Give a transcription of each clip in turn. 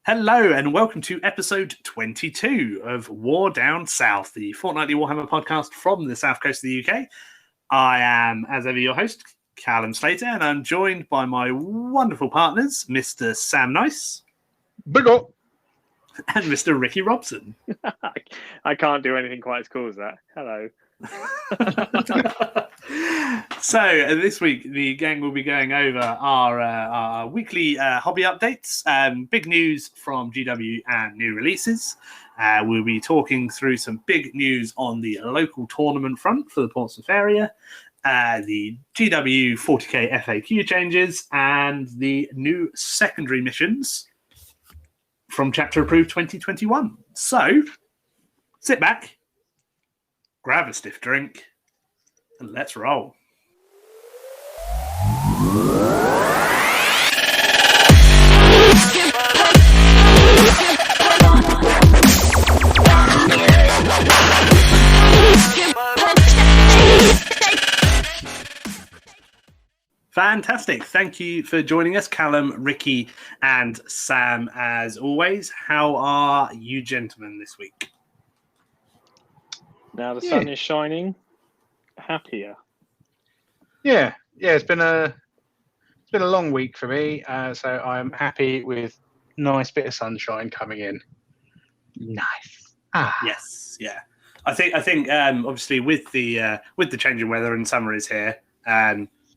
Hello and welcome to episode 22 of War Down South, the fortnightly Warhammer podcast from the south coast of the UK. I am, as ever, your host, Callum Slater, and I'm joined by my wonderful partners, Mr. Sam Nice. Big up. And Mr. Ricky Robson. I can't do anything quite as cool as that. Hello. So this week the gang will be going over our weekly hobby updates, big news from GW and new releases. We'll be talking through some big news on the local tournament front for the Portsmouth area, the GW 40k FAQ changes, and the new secondary missions from Chapter Approved 2021. So sit back, grab a stiff drink, and let's roll. Fantastic. Thank you for joining us, Callum, Ricky, and Sam, as always. How are you gentlemen this week? Now the sun is shining, happier. Yeah. It's been a long week for me, so I'm happy with nice bit of sunshine coming in. Nice. Yes, yeah. I think obviously with the change in weather and summer is here,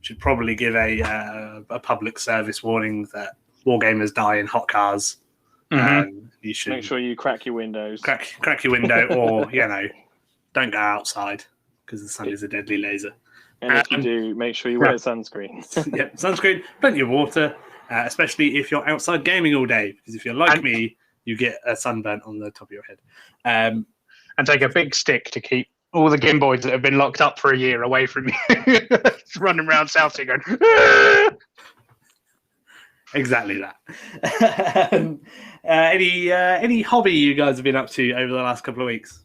should probably give a public service warning that wargamers die in hot cars. Mm-hmm. You should make sure you crack your windows. Crack your window, or don't go outside because the sun is a deadly laser. And if you do, make sure you wear sunscreen. Yeah, sunscreen, plenty of water, especially if you're outside gaming all day. Because if you're like me, you get a sunburn on the top of your head. And take a big stick to keep all the Gimboids that have been locked up for a year away from you. Running around South Sea going, ah! Exactly that. Any hobby you guys have been up to over the last couple of weeks?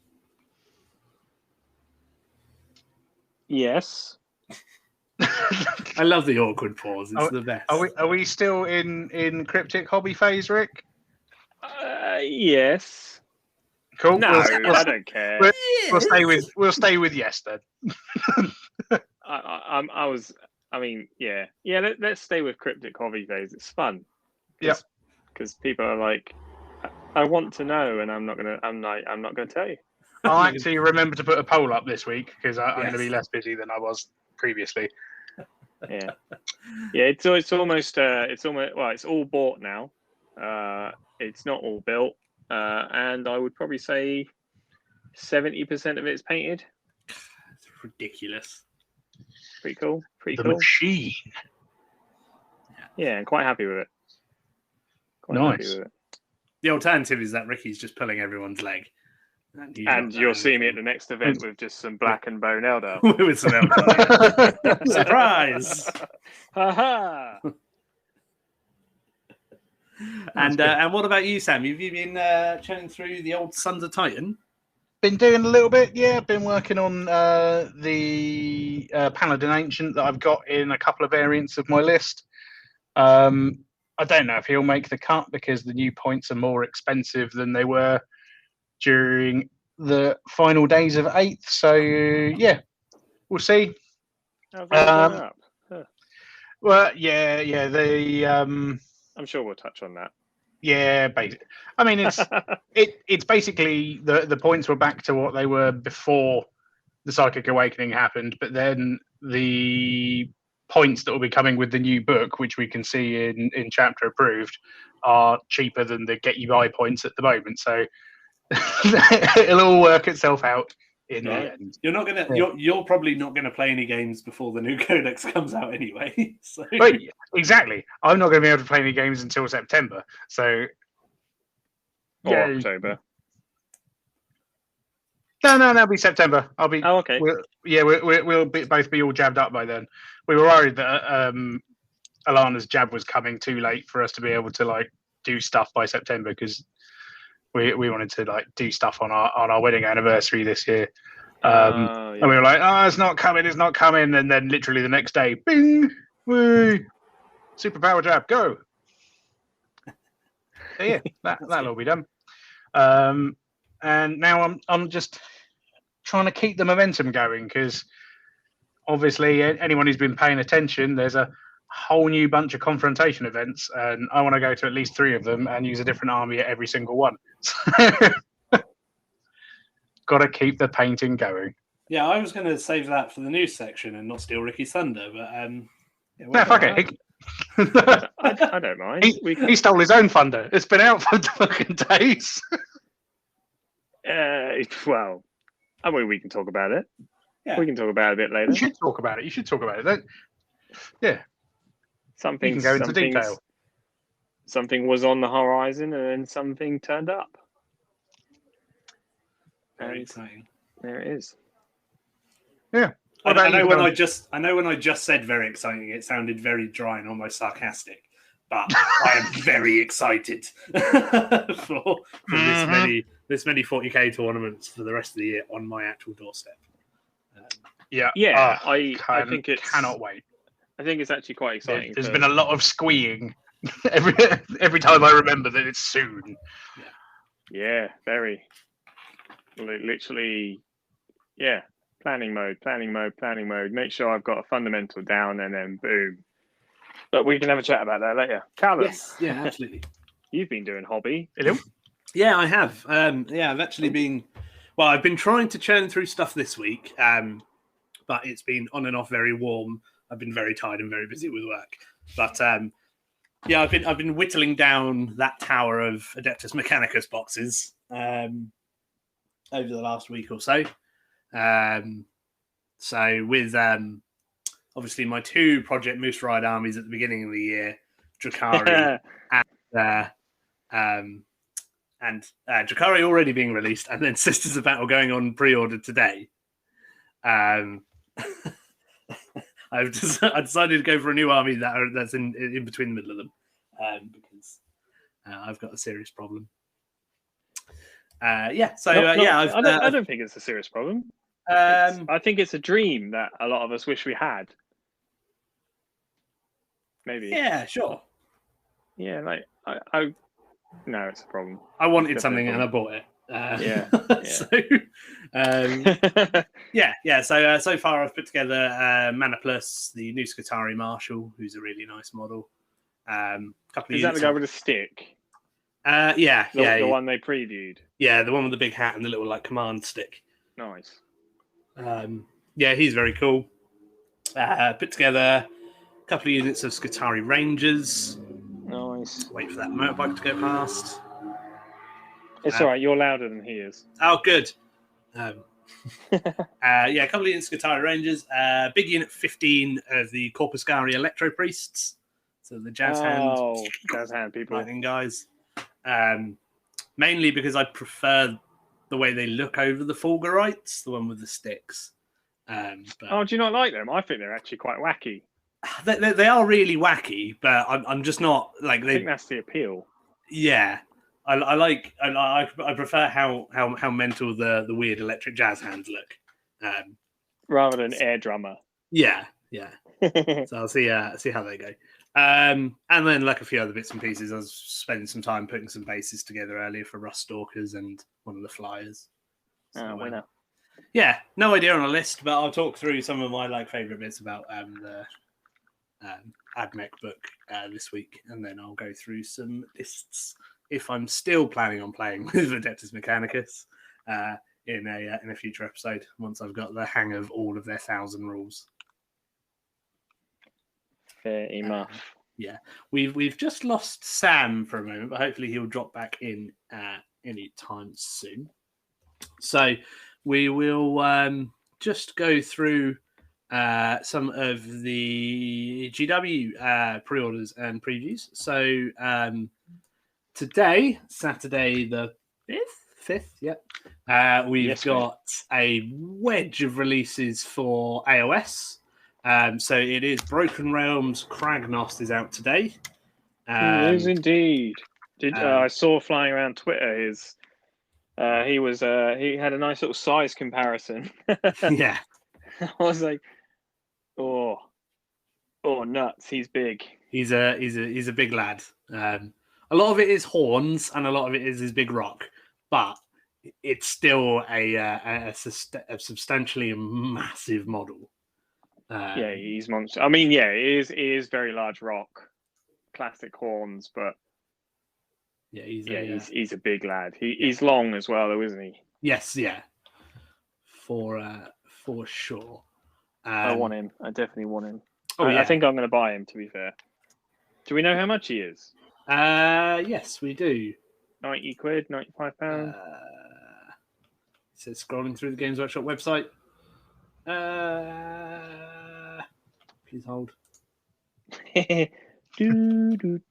Yes. I love the awkward pause. It's the best. Are we still in cryptic hobby phase, Rick? Yes. Cool. No, I don't care. We'll stay with yes then. Let's stay with cryptic hobby phase. It's fun. Yeah. Because people are like, I want to know, and I'm not gonna tell you. I'll actually remember to put a poll up this week because I'm going to be less busy than I was previously. Yeah. It's all bought now. It's not all built, and I would probably say 70% of it's painted. It's ridiculous. Pretty cool. The machine. Yeah, I'm quite happy with it. Nice. The alternative is that Ricky's just pulling everyone's leg. And you'll see me at the next event with just some black and bone Eldar. With some Eldar. Surprise! Ha And what about you, Sam? Have you been churning through the old Sons of Titan? Been doing a little bit, yeah. Been working on the Paladin Ancient that I've got in a couple of variants of my list. I don't know if he'll make the cut because the new points are more expensive than they were during the final days of 8th. So, yeah, we'll see. up? Well, yeah. I'm sure we'll touch on that. Yeah, basically. I mean, it's basically the points were back to what they were before the Psychic Awakening happened, but then the points that will be coming with the new book, which we can see in Chapter Approved, are cheaper than the Get You By points at the moment. So it'll all work itself out in the end. You're probably not gonna play any games before the new codex comes out anyway. So. Right, exactly. I'm not going to be able to play any games until September. So or October. No, it'll be September. I'll be. Oh, okay. We'll both be all jabbed up by then. We were worried that Alana's jab was coming too late for us to be able to do stuff by September because we wanted to do stuff on our wedding anniversary this year. And we were like, it's not coming. And then literally the next day, bing, woo, superpower jab, go. So yeah, that'll all be done. And now I'm just trying to keep the momentum going because obviously anyone who's been paying attention, there's a whole new bunch of confrontation events, and I want to go to at least 3 of them and use a different army at every single one. Got to keep the painting going. Yeah, I was going to save that for the news section and not steal Ricky's thunder, but yeah, No, fuck it. I don't mind. He stole his own thunder. It's been out for fucking days. Well, I mean, we can talk about it. Yeah. We can talk about it a bit later. You should talk about it. You should talk about it. Yeah. Something You can go into detail. Something was on the horizon, and then something turned up. Very exciting. There it is. Yeah. I know when I just said very exciting, it sounded very dry and almost sarcastic. But I am very excited for this many 40k tournaments for the rest of the year on my actual doorstep. Yeah. I think it cannot wait. I think it's actually quite exciting. There's been a lot of squeeing every time I remember that it's soon. Yeah, very. Literally, yeah. Planning mode. Make sure I've got a fundamental down, and then boom. But we can have a chat about that later. Callum, Yes, yeah, absolutely. You've been doing hobby. Hello? Yeah, I have. I've actually been. Well, I've been trying to churn through stuff this week, but it's been on and off very warm. I've been very tired and very busy with work. But I've been whittling down that tower of Adeptus Mechanicus boxes over the last week or so. So with obviously my 2 Project Moose Ride armies at the beginning of the year, Drakari and Drakari already being released, and then Sisters of Battle going on pre-order today. I decided to go for a new army that's in between the middle of them because I've got a serious problem. I don't think it's a serious problem. I think it's a dream that a lot of us wish we had. Maybe. Yeah, sure. Yeah, like I no, it's a problem. I wanted something and I bought it. So far I've put together Mana Plus, the new Skitarii Marshal, who's a really nice model. Is that the guy with a stick? The one they previewed. Yeah, the one with the big hat and the little command stick. Nice. He's very cool. Put together a couple of units of Skitarii Rangers. Nice. Wait for that motorbike to go past. It's all right. You're louder than he is. Oh, good. A couple of units of Skitarii Rangers. Big unit 15 of the Corpuscari Electro Priests. So the jazz hand people. Lightning guys. Mainly because I prefer the way they look over the Fulgurites, the one with the sticks. Do you not like them? I think they're actually quite wacky. They are really wacky, but I'm just not like they. I think that's the appeal. Yeah, I prefer how mental the weird electric jazz hands look, rather than air drummer. Yeah. So I'll see how they go. And then a few other bits and pieces. I was spending some time putting some bases together earlier for Rust Stalkers and one of the Flyers. So, winner. Yeah, no idea on a list, but I'll talk through some of my favourite bits about the AdMech book this week, and then I'll go through some lists if I'm still planning on playing with Adeptus Mechanicus in a future episode once I've got the hang of all of their 1,000 rules. Fair enough. We've just lost Sam for a moment, but hopefully he'll drop back in any time soon. So we will just go through some of the GW pre-orders and previews. So today, Saturday the 5th, we've got a wedge of releases for AOS. So it is Broken Realms. Kragnos is out today. It is indeed. I saw flying around Twitter he had a nice little size comparison. Yeah. I was like, oh nuts, he's big. He's a big lad. A lot of it is horns, and a lot of it is his big rock, but it's still a substantially massive model. Yeah, he's monster. I mean, yeah, it is very large rock, classic horns, but he's a big lad. He's long as well, though, isn't he? Yes, yeah, for sure. I want him. I definitely want him. Oh, yeah. I think I'm going to buy him. To be fair, do we know how much he is? Yes, we do. £90, £95. So scrolling through the Games Workshop website. Please hold. Okay, doesn't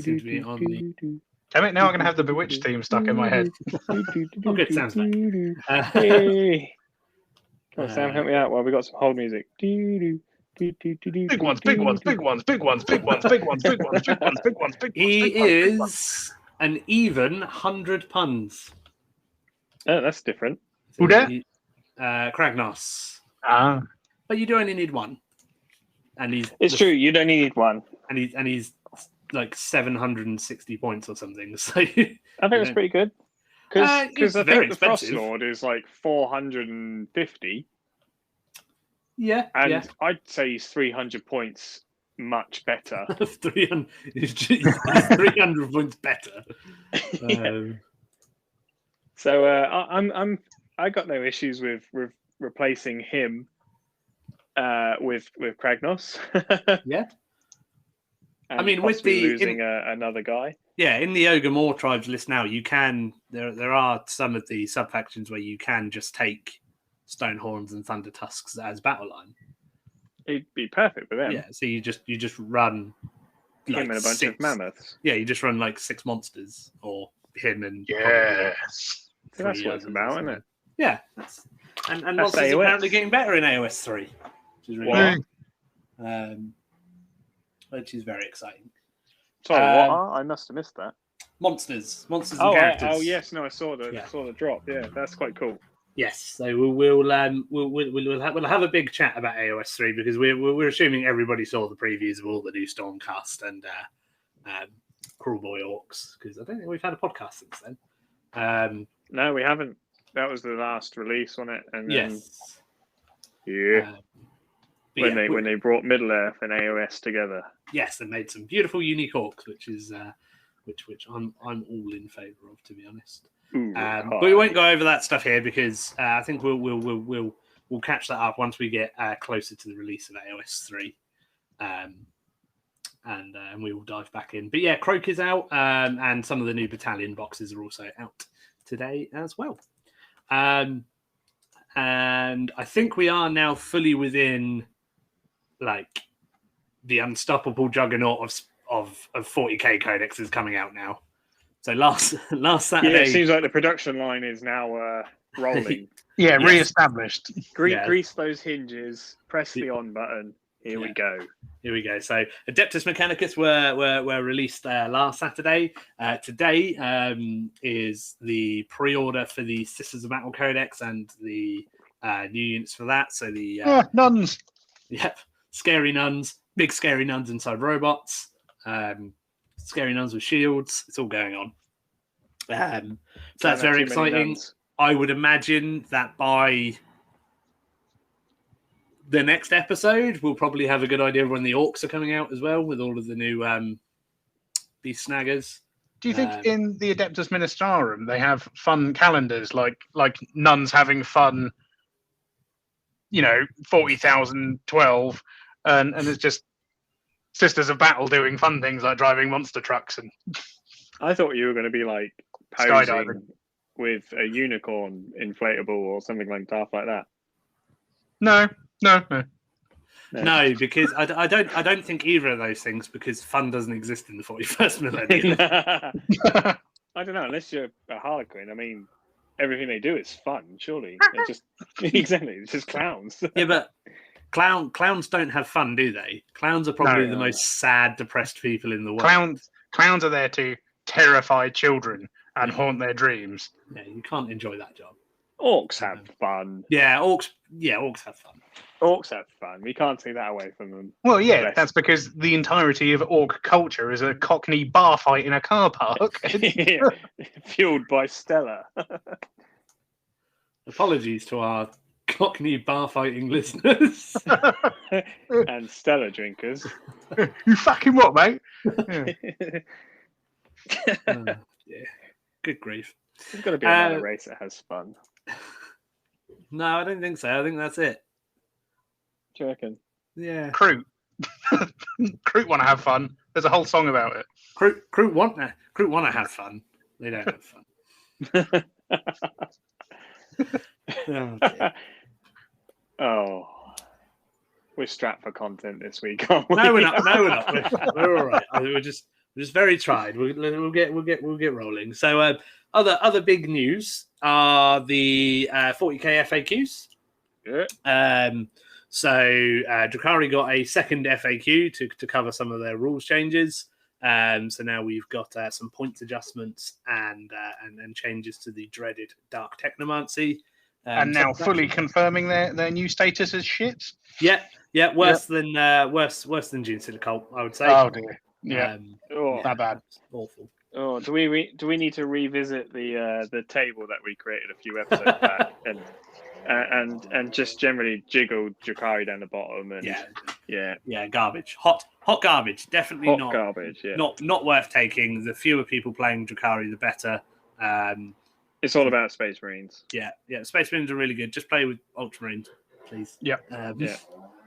seem to be on the. Damn it! Now I'm going to have the Bewitched theme stuck in my head. Oh, good, Sam's back. Come on, Sam, help me out while we got some hold music. Big ones, big ones, big ones, big ones, big ones, big ones, big ones, big ones, big ones, big ones. He is an even 100 puns. Oh, that's different. Who that? Kragnos. Ah. But you do only need one. And It's true, you don't need one. And he's like 760 points or something. So I think it's pretty good. Because I think the Frost expensive. Lord is like 450. Yeah. And I'd say he's 300 points much better. 300, he's 300 points better. So I got no issues with replacing him with Kragnos. Yeah. And I mean, with losing another guy. Yeah, in the Ogre Moor tribes list now, you can. There are some of the sub factions where you can just take Stonehorns and Thunder Tusks as battle line. It'd be perfect for them. Yeah, so you just run him and a bunch of mammoths. Yeah, you just run like 6 monsters, or him and yes. So that's what it's about, isn't it? Yeah, and monsters are apparently getting better in AOS 3, which is really cool. Which is very exciting. Sorry, what? I must have missed that. Monsters and characters. Yes, no, I saw the drop. Yeah, that's quite cool. Yes, so we'll have a big chat about AOS 3 because we're assuming everybody saw the previews of all the new Stormcast and Cruelboy Orcs, because I don't think we've had a podcast since then. No, we haven't. That was the last release on it, and then, when they brought Middle Earth and AOS together. Yes, and made some beautiful unique orcs, which is which I'm all in favour of, to be honest. But we won't go over that stuff here because I think we'll catch that up once we get closer to the release of AOS 3, and we will dive back in. But yeah, Croak is out, and some of the new battalion boxes are also out today as well. And I think we are now fully within like the unstoppable juggernaut of 40k codexes coming out now. So last Saturday, it seems like the production line is now rolling. Re-established. Grease those hinges, press the on button. Here we go. So Adeptus Mechanicus were released last Saturday. Today is the pre-order for the Sisters of Battle Codex and the new units for that. So the nuns. Yep, scary nuns, big scary nuns inside robots. Scary nuns with shields. It's all going on. So that's very exciting. I would imagine that by the next episode, we'll probably have a good idea of when the orcs are coming out as well, with all of the new beast snaggers. Do you think in the Adeptus Ministarum they have fun calendars, like nuns having fun, 40,012, and it's just Sisters of Battle doing fun things like driving monster trucks? And I thought you were going to be like posing with a unicorn inflatable or something like that. No, because I don't think either of those things, because fun doesn't exist in the 41st millennium. I don't know, unless you're a Harlequin. I mean, everything they do is fun, surely. It's just clowns. Yeah, but clowns don't have fun, do they? Clowns are probably the most sad, depressed people in the world. Clowns are there to terrify children and haunt their dreams. Yeah, you can't enjoy that job. Orcs have fun. Yeah, orcs have fun. Orcs have fun. We can't take that away from them. Well, yeah, Bless. that's because the entirety of orc culture is a Cockney bar fight in a car park. Yeah, fueled by Stella. Apologies to our Cockney bar fighting listeners. And Stella drinkers. You fucking what, mate? Yeah. Yeah. Good grief. There's got to be another race that has fun. No, I don't think so. I think that's it. Do you reckon? Crew. Yeah. Crew want to have fun. There's a whole song about it. Crew want to have fun. They don't have fun. Oh, dear. Oh, we're strapped for content this week, aren't we? No, we're not. No, we're not. We're all right. We're just very tried. We'll get rolling. So, other big news are the 40k FAQs. Yeah. So Drukhari got a second FAQ to cover some of their rules changes. So now we've got some points adjustments and changes to the dreaded Dark Technomancy. And now fully confirming their new status as shit. Yeah, worse than Gene Cult, I would say. Oh dear. Yeah. That bad. Awful. Oh, do we need to revisit the table that we created a few episodes back and just generally jiggle Drukhari down the bottom and yeah, garbage, hot garbage, definitely hot not garbage. Yeah, not worth taking. The fewer people playing Drukhari, the better. It's all about Space Marines. Yeah, Space Marines are really good. Just play with Ultramarines, please. Yeah.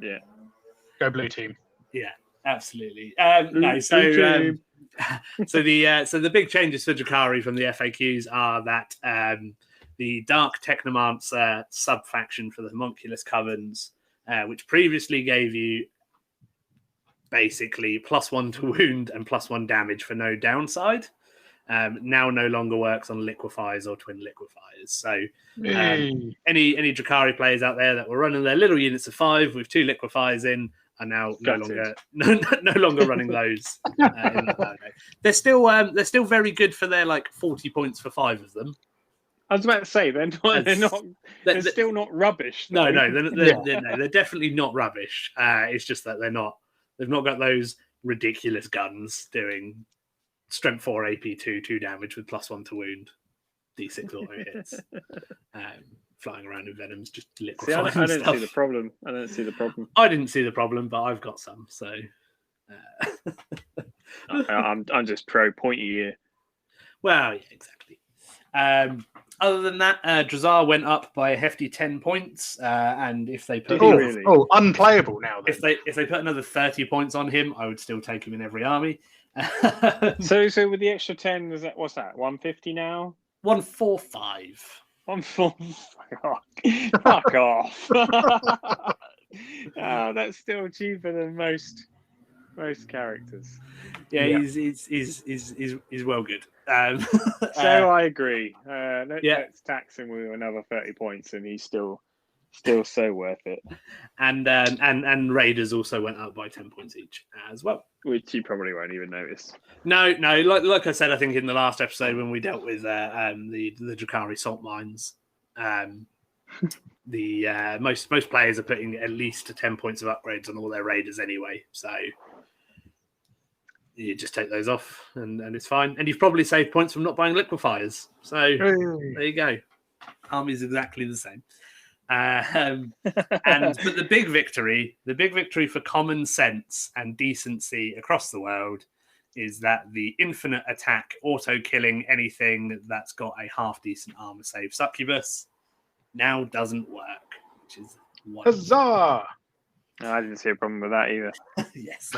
Yeah. Go blue team. Yeah, absolutely. No, so the big changes for Drukhari from the FAQs are that the Dark Technomancer sub-faction for the Homunculus Covens, which previously gave you basically +1 to wound and +1 damage for no downside, now no longer works on liquefiers or twin liquefiers. So any Drukhari players out there that were running their little units of 5 with 2 liquefiers in are now no longer running those. They're still very good for their 40 points for 5 of them. I was about to say they're still not rubbish. Though. No, they're definitely not rubbish. It's just that they've not got those ridiculous guns doing strength 4 AP 2 damage with +1 to wound, D6 auto hits, flying around in venoms, just liquefying. I don't see the problem. I didn't see the problem, but I've got some. So I'm just pro pointy here. Well, yeah, exactly. Other than that, Drazar went up by a hefty 10 points, and if they put unplayable now. Then. If they put another 30 points on him, I would still take him in every army. So with the extra 10, what's that? 150 now? 145. 145. Fuck off. Oh, that's still cheaper than most characters. Yeah. He's well good. So I agree. Let's tax him with another 30 points, and he's still so worth it. And Raiders also went up by 10 points each as well, which you probably won't even notice. No. Like I said, I think in the last episode when we dealt with the Drukhari salt mines, the most players are putting at least 10 points of upgrades on all their Raiders anyway, so you just take those off and it's fine. And you've probably saved points from not buying liquefiers. So there you go. Army's exactly the same. But the big victory for common sense and decency across the world is that the infinite attack auto-killing anything that's got a half-decent armor save succubus now doesn't work, which is wonderful. Huzzah! No, I didn't see a problem with that either. Yes,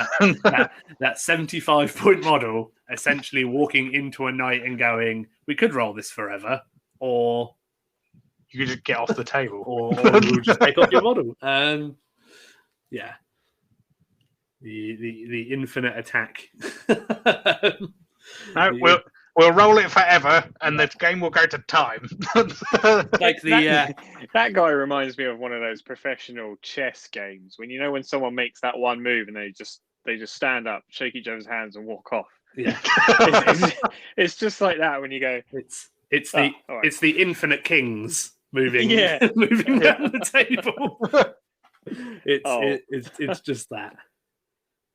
that 75-point model essentially walking into a night and going, we could roll this forever, or you could just get off the table, or we'll just take off your model. Yeah, the infinite attack. No, we'll roll it forever, and the game will go to time. Like that guy reminds me of one of those professional chess games when someone makes that one move and they just stand up, shake each other's hands, and walk off. Yeah, it's just like that when you go. It's the infinite kings. moving moving down the table. It's just that.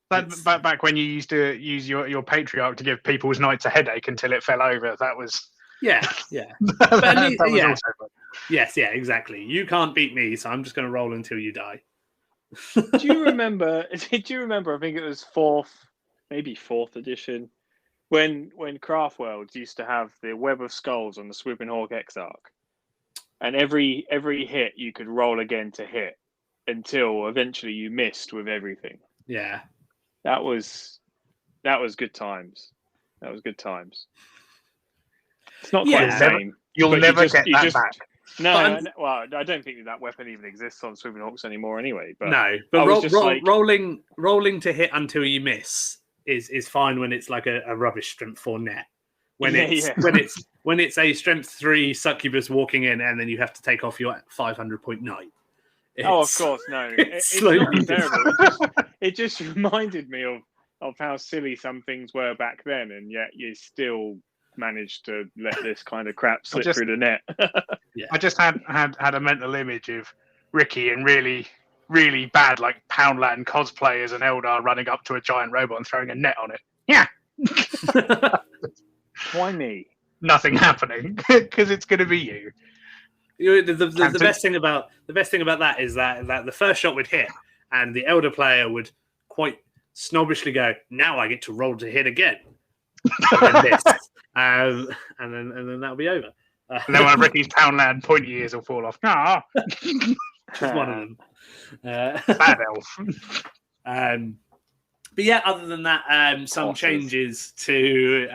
Back when you used to use your patriarch to give people's knights a headache until it fell over, that was But at least, that was also fun. Yes, exactly. You can't beat me, so I'm just going to roll until you die. Do you remember? Did you remember? I think it was maybe fourth edition, when Craft Worlds used to have the Web of Skulls on the Swooping Hawk Exarch, and every hit you could roll again to hit until eventually you missed with everything. Yeah, that was good times. That was good times. It's not quite the same. You'll never get that back. No, I don't think that weapon even exists on Swooping Hawks anymore anyway. But no, but rolling to hit until you miss is fine when it's like a rubbish strength 4 net. When it's a strength 3 succubus walking in and then you have to take off your 500 point knight. Oh, of course, no. It's not terrible. It just reminded me of how silly some things were back then, and yet you still managed to let this kind of crap slip through the net. I just had a mental image of Ricky and really, really bad like Poundland cosplay as an Eldar running up to a giant robot and throwing a net on it. Yeah. Why me? Nothing happening because it's going to be you. The best thing about that is that the first shot would hit, and the Elder player would quite snobbishly go, "Now I get to roll to hit again," and then miss, and then that'll be over. And then one of Ricky's Poundland pointy ears will fall off. Ah, just one of them. Bad elf. But yeah, other than that, some changes to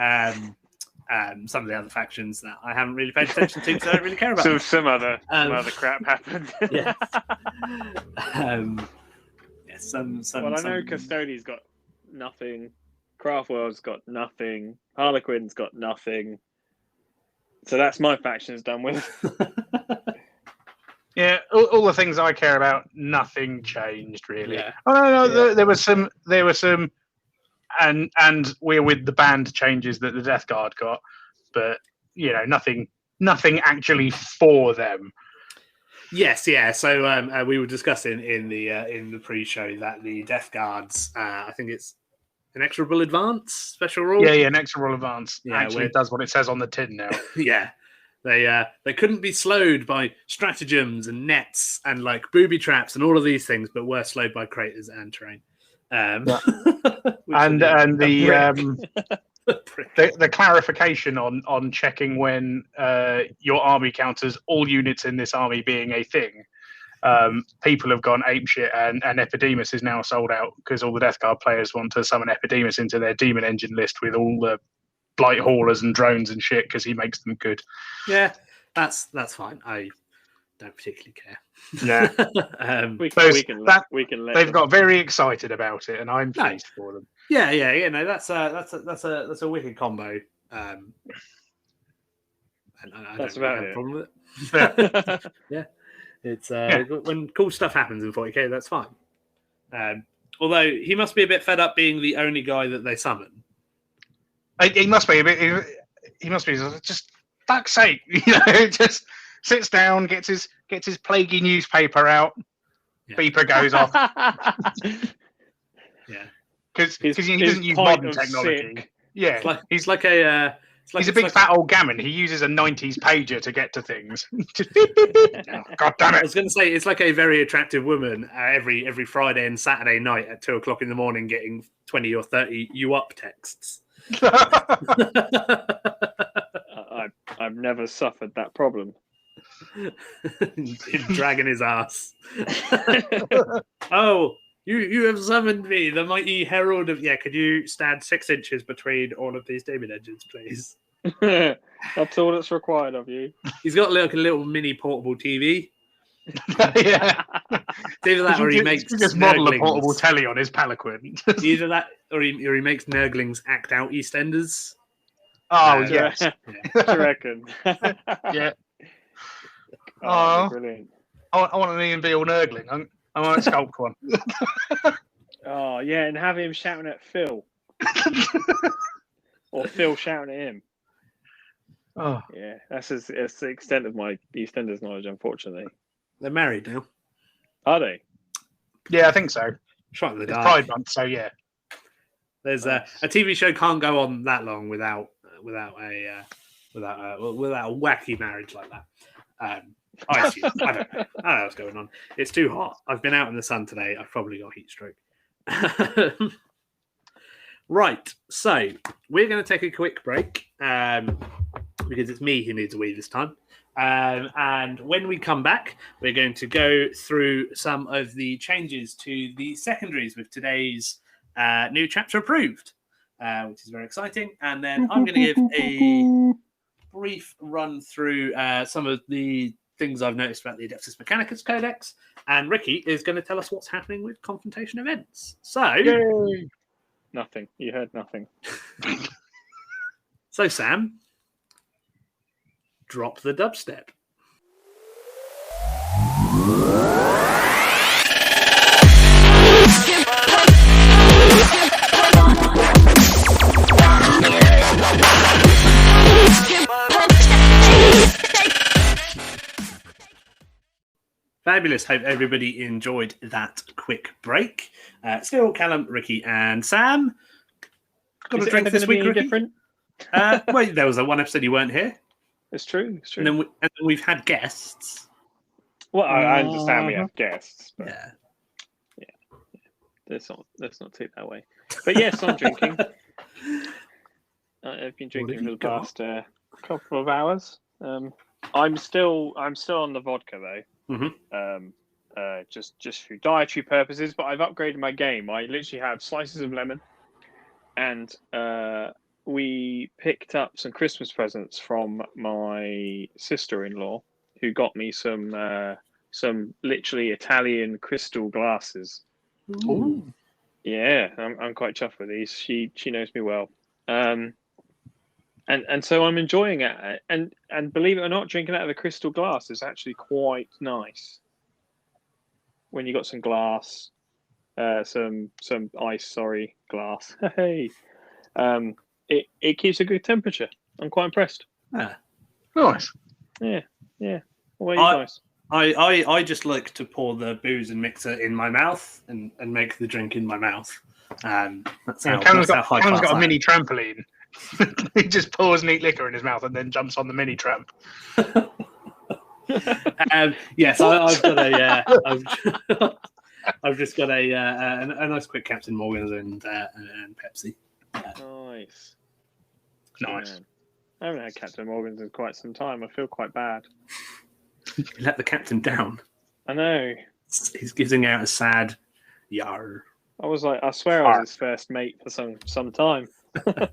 some of the other factions that I haven't really paid attention to because I don't really care about. So some other crap happened. Yes. Some. Well, I know Custodi's got nothing. Craftworld's got nothing. Harlequin's got nothing. So that's my factions done with. Yeah, all the things I care about, nothing changed really. Yeah. Oh no, there was some, and we're with the band changes that the Death Guard got, but nothing actually for them. Yes, yeah. So we were discussing in the pre-show that the Death Guards, I think it's an exorable advance special rule. Yeah, an exorable advance. Yeah, actually does what it says on the tin now. Yeah. They couldn't be slowed by stratagems and nets and like booby traps and all of these things, but were slowed by craters and terrain. And the clarification on checking when your army counters all units in this army being a thing. People have gone apeshit, and Epidemus is now sold out because all the Death Guard players want to summon Epidemus into their demon engine list with all the blight haulers and drones and shit because he makes them good. Yeah, that's fine. I don't particularly care. Yeah, we can let they've got very excited about it, and I'm pleased for them. Yeah. No, that's a wicked combo. And I that's don't about have it. a problem with it. Yeah. It's when cool stuff happens in 40k, that's fine. Although he must be a bit fed up being the only guy that they summon. He must be a bit. He must be just fuck's sake, just sits down, gets his plaguey newspaper out. Yeah. Beeper goes off. Yeah, because he doesn't use modern technology. Sick. Yeah, he's like a. He's a big fat old gammon. He uses a 90s pager to get to things. Just beep, beep, beep. Oh, God damn it. I was going to say, it's like a very attractive woman every Friday and Saturday night at 2:00 in the morning getting 20 or 30 you up texts. I've never suffered that problem. Dragging his ass. Oh, you have summoned me, the mighty herald of... Yeah, could you stand 6 inches between all of these demon engines, please? That's all that's required of you. He's got like a little mini portable TV. Yeah. Either that or he makes just model a portable telly on his palanquin. Either that or he makes Nurglings act out EastEnders. Oh, yes. I reckon. Yeah. Oh, brilliant. I want an Ian Beale Nurgling. I want to sculpt one. Oh, yeah, and have him shouting at Phil. Or Phil shouting at him. Oh, Yeah, that's the extent of my Eastenders knowledge, unfortunately. They're married now. Are they? yeah, I think so. Shot in the It's dark. Pride Month, so yeah. There's Nice. a TV show can't go on that long without a wacky marriage like that. I assume. I don't know what's going on. It's too hot. I've been out in the sun today. I've probably got heat stroke. Right, so we're going to take a quick break because it's me who needs a wee this time. And when we come back, we're going to go through some of the changes to the secondaries with today's new chapter approved, which is very exciting. And then I'm going to give a brief run through some of the things I've noticed about the Adeptus Mechanicus Codex. And Ricky is going to tell us what's happening with Confrontation Events. So, Yay. Nothing. You heard nothing. So Sam, drop the dubstep. Fabulous. Hope everybody enjoyed that quick break. Still Callum, Ricky, and Sam. Got a drink this week, Ricky? Different? Well, there was one episode you weren't here. It's true. It's true. And then, we've had guests. Well, I understand we have guests, but Yeah. let's not take that way. But yes, I'm drinking. I've been drinking for the past couple of hours. I'm still on the vodka though. Just for dietary purposes, but I've upgraded my game. I literally have slices of lemon, and we picked up some Christmas presents from my sister-in-law, who got me some literally Italian crystal glasses. Ooh. Yeah, I'm quite chuffed with these. She knows me well, and so I'm enjoying it. And believe it or not, drinking out of a crystal glass is actually quite nice. When you got some glass, some ice, glass. Hey, it keeps a good temperature. I'm quite impressed. Yeah. Nice. Yeah. What about you guys? I just like to pour the booze and mixer in my mouth and make the drink in my mouth. That's how Cameron's got high class a I mini trampoline. He just pours neat liquor in his mouth and then jumps on the mini tramp. Yes, I've got a. I've just got a nice quick Captain Morgan's and Pepsi. Nice. Nice. I haven't had Captain Morgan's in quite some time. I feel quite bad. You let the captain down. I know. He's giving out a sad yar. I was like, I swear I was his first mate for some time. What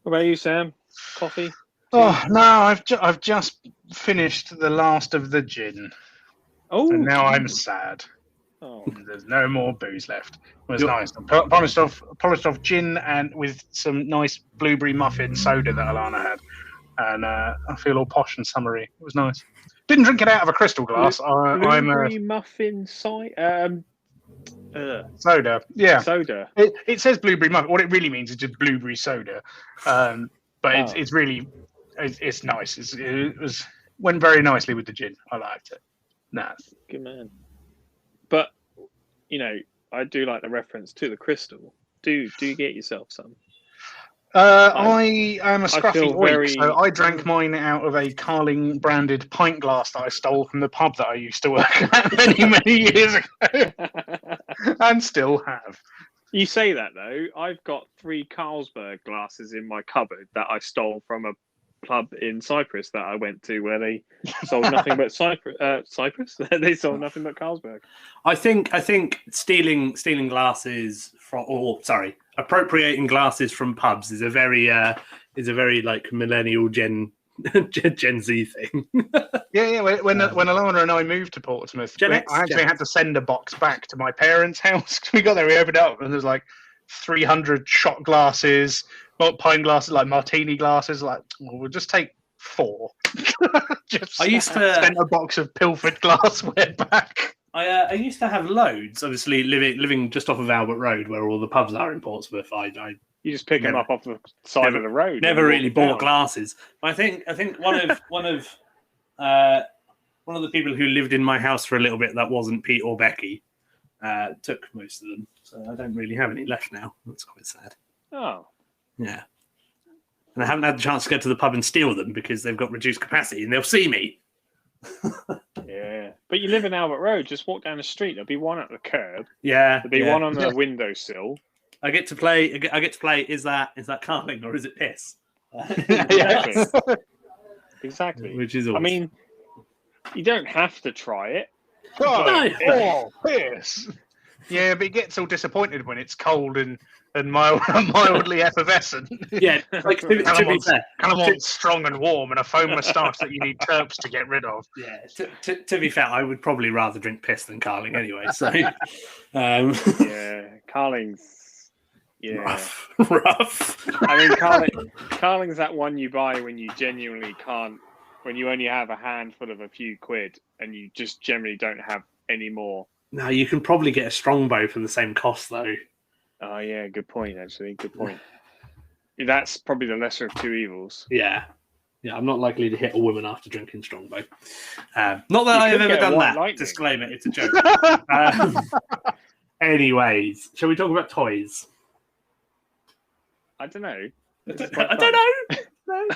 about you, Sam? Coffee? Oh no, I've just finished the last of the gin. Oh, and now I'm sad. Oh, There's no more booze left. It was nice. I polished off gin and with some nice blueberry muffin soda that Alana had, and I feel all posh and summery. It was nice. Didn't drink it out of a crystal glass. blueberry muffin soda. Yeah, Soda. It says blueberry muffin. What it really means is just blueberry soda. But it's really it's nice. It went very nicely with the gin. I liked it. Nice. Good man. But I do like the reference to the crystal. Do you get yourself some? I am a scruffy feel oik, so I drank mine out of a Carling branded pint glass that I stole from the pub that I used to work at many years ago, and still have. You say that though. I've got 3 Carlsberg glasses in my cupboard that I stole from a pub in Cyprus that I went to, where they sold nothing but Cyprus. They sold nothing but Carlsberg. I think stealing glasses appropriating glasses from pubs is a very like millennial Gen Z thing. Yeah. When Alana and I moved to Portsmouth, I actually had to send a box back to my parents' house. We got there, we opened it up, and there's like 300 shot glasses, pint glasses, like martini glasses. Like, we'll just take 4. I used to send a box of pilfered glassware back. I used to have loads. Obviously, living just off of Albert Road, where all the pubs are in Portsmouth, I You just pick them Never- up off the side of the road. Never and really walk bought down. glasses. But I think one of the people who lived in my house for a little bit that wasn't Pete or Becky took most of them. So I don't really have any left now. That's quite sad. Oh, Yeah. And I haven't had the chance to go to the pub and steal them because they've got reduced capacity and they'll see me. yeah. But you live in Albert Road. Just walk down the street. There'll be one at the curb. Yeah. There'll be yeah. one on the windowsill. I get to play. Is that carling or is it piss? Exactly. Exactly. Which is awesome. I mean, you don't have to try it. God, No. oh, piss. Yeah, but it gets all disappointed when it's cold and mildly effervescent. Yeah, like to be fair, Kind of want strong and warm and a foam moustache that you need terps to get rid of. yeah. To be fair, I would probably rather drink piss than carling anyway. So, Yeah, carling's. Yeah. rough. I mean, carling's that one you buy when you genuinely can't, when you only have a handful of a few quid and you just generally don't have any more. No, you can probably get a strongbow for the same cost though. Oh, yeah, good point, actually. Good point. That's probably the lesser of two evils. Yeah. Yeah, I'm not likely to hit a woman after drinking strongbow. Not that You I have could ever get a done white that. lightning. Disclaimer, it's a joke. Anyways, shall we talk about toys? I don't know. I don't know. No,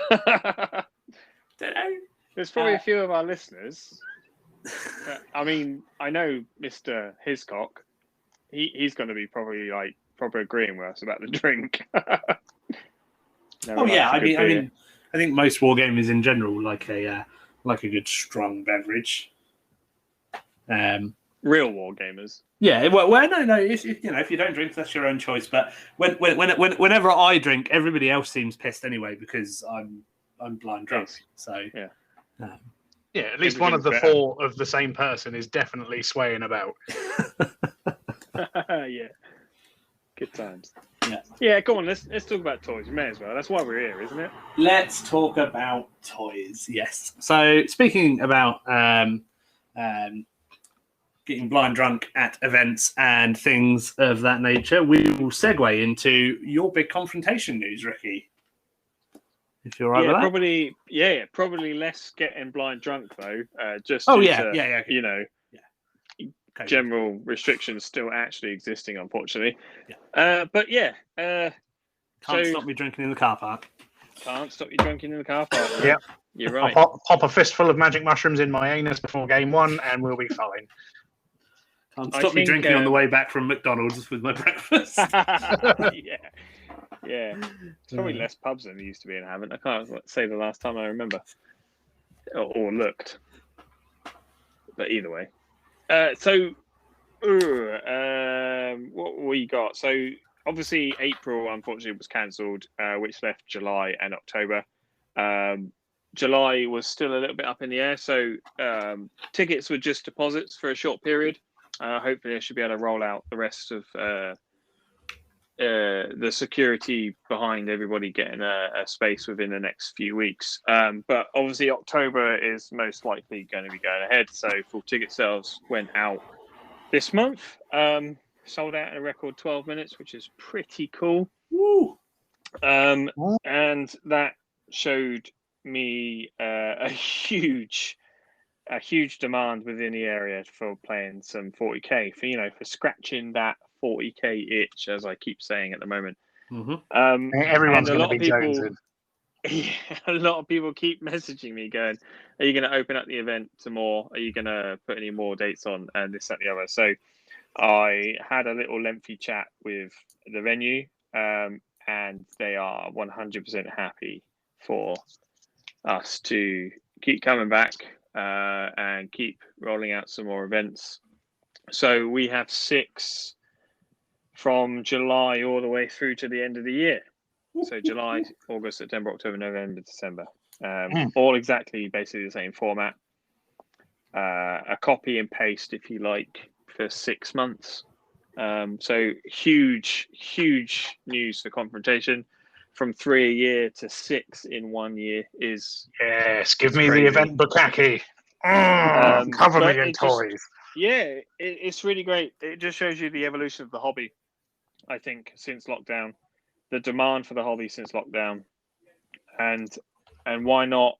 don't know. There's probably a few of our listeners. I mean, I know Mr. Hiscock. He's going to be probably like proper agreeing with us about the drink. Oh yeah, I mean, I think most wargamers in general like a good strong beverage. Real war gamers. Yeah, well, no. If you don't drink, that's your own choice. But whenever I drink, everybody else seems pissed anyway because I'm blind drunk. Yes. So Yeah. Yeah, at least one of the Everything's four of the same person is definitely swaying about. Yeah. Good times. Yeah. Yeah, go on, let's talk about toys. We may as well. That's why we're here, isn't it? Let's talk about toys. Yes. So speaking about getting blind drunk at events and things of that nature, we will segue into your big confrontation news, Ricky. If you're right with that. Probably less getting blind drunk though. Just Oh due yeah, to, yeah. you know, Okay. general restrictions still actually existing, unfortunately. Yeah. But yeah, Can't stop me drinking in the car park. can't stop you drinking in the car park. Yeah. You're right. I'll pop a fistful of magic mushrooms in my anus before game one, and we'll be fine. Can't I stop me think, drinking on the way back from McDonald's with my breakfast. Yeah. It's probably less pubs than there used to be in Havant. I can't say the last time I remember or looked. But either way. What we got? So obviously April, unfortunately, was cancelled, which left July and October. July was still a little bit up in the air, so tickets were just deposits for a short period. Hopefully, I should be able to roll out the rest of the security behind everybody getting a space within the next few weeks. But obviously, October is most likely going to be going ahead. So full ticket sales went out this month. Sold out in a record 12 minutes, which is pretty cool. Woo. And that showed me a huge demand within the area for playing some 40k, for scratching that 40k itch, as I keep saying at the moment. Mm-hmm. Everyone's and going to be jonesing. A lot of people keep messaging me going, are you going to open up the event to more? Are you going to put any more dates on? And this, that, and the other. So I had a little lengthy chat with the venue, and they are 100% happy for us to keep coming back and keep rolling out some more events. So we have 6 from July all the way through to the end of the year. So July, August, September, October, November, December. All exactly basically the same format. A copy and paste, if you like, for 6 months. So huge news for Confrontation. From 3 a year to 6 in 1 year is... Yes, give me crazy. the event bukkake. Cover me in toys. It's really great. It just shows you the evolution of the hobby, I think, since lockdown. the demand for the hobby since lockdown, and why not,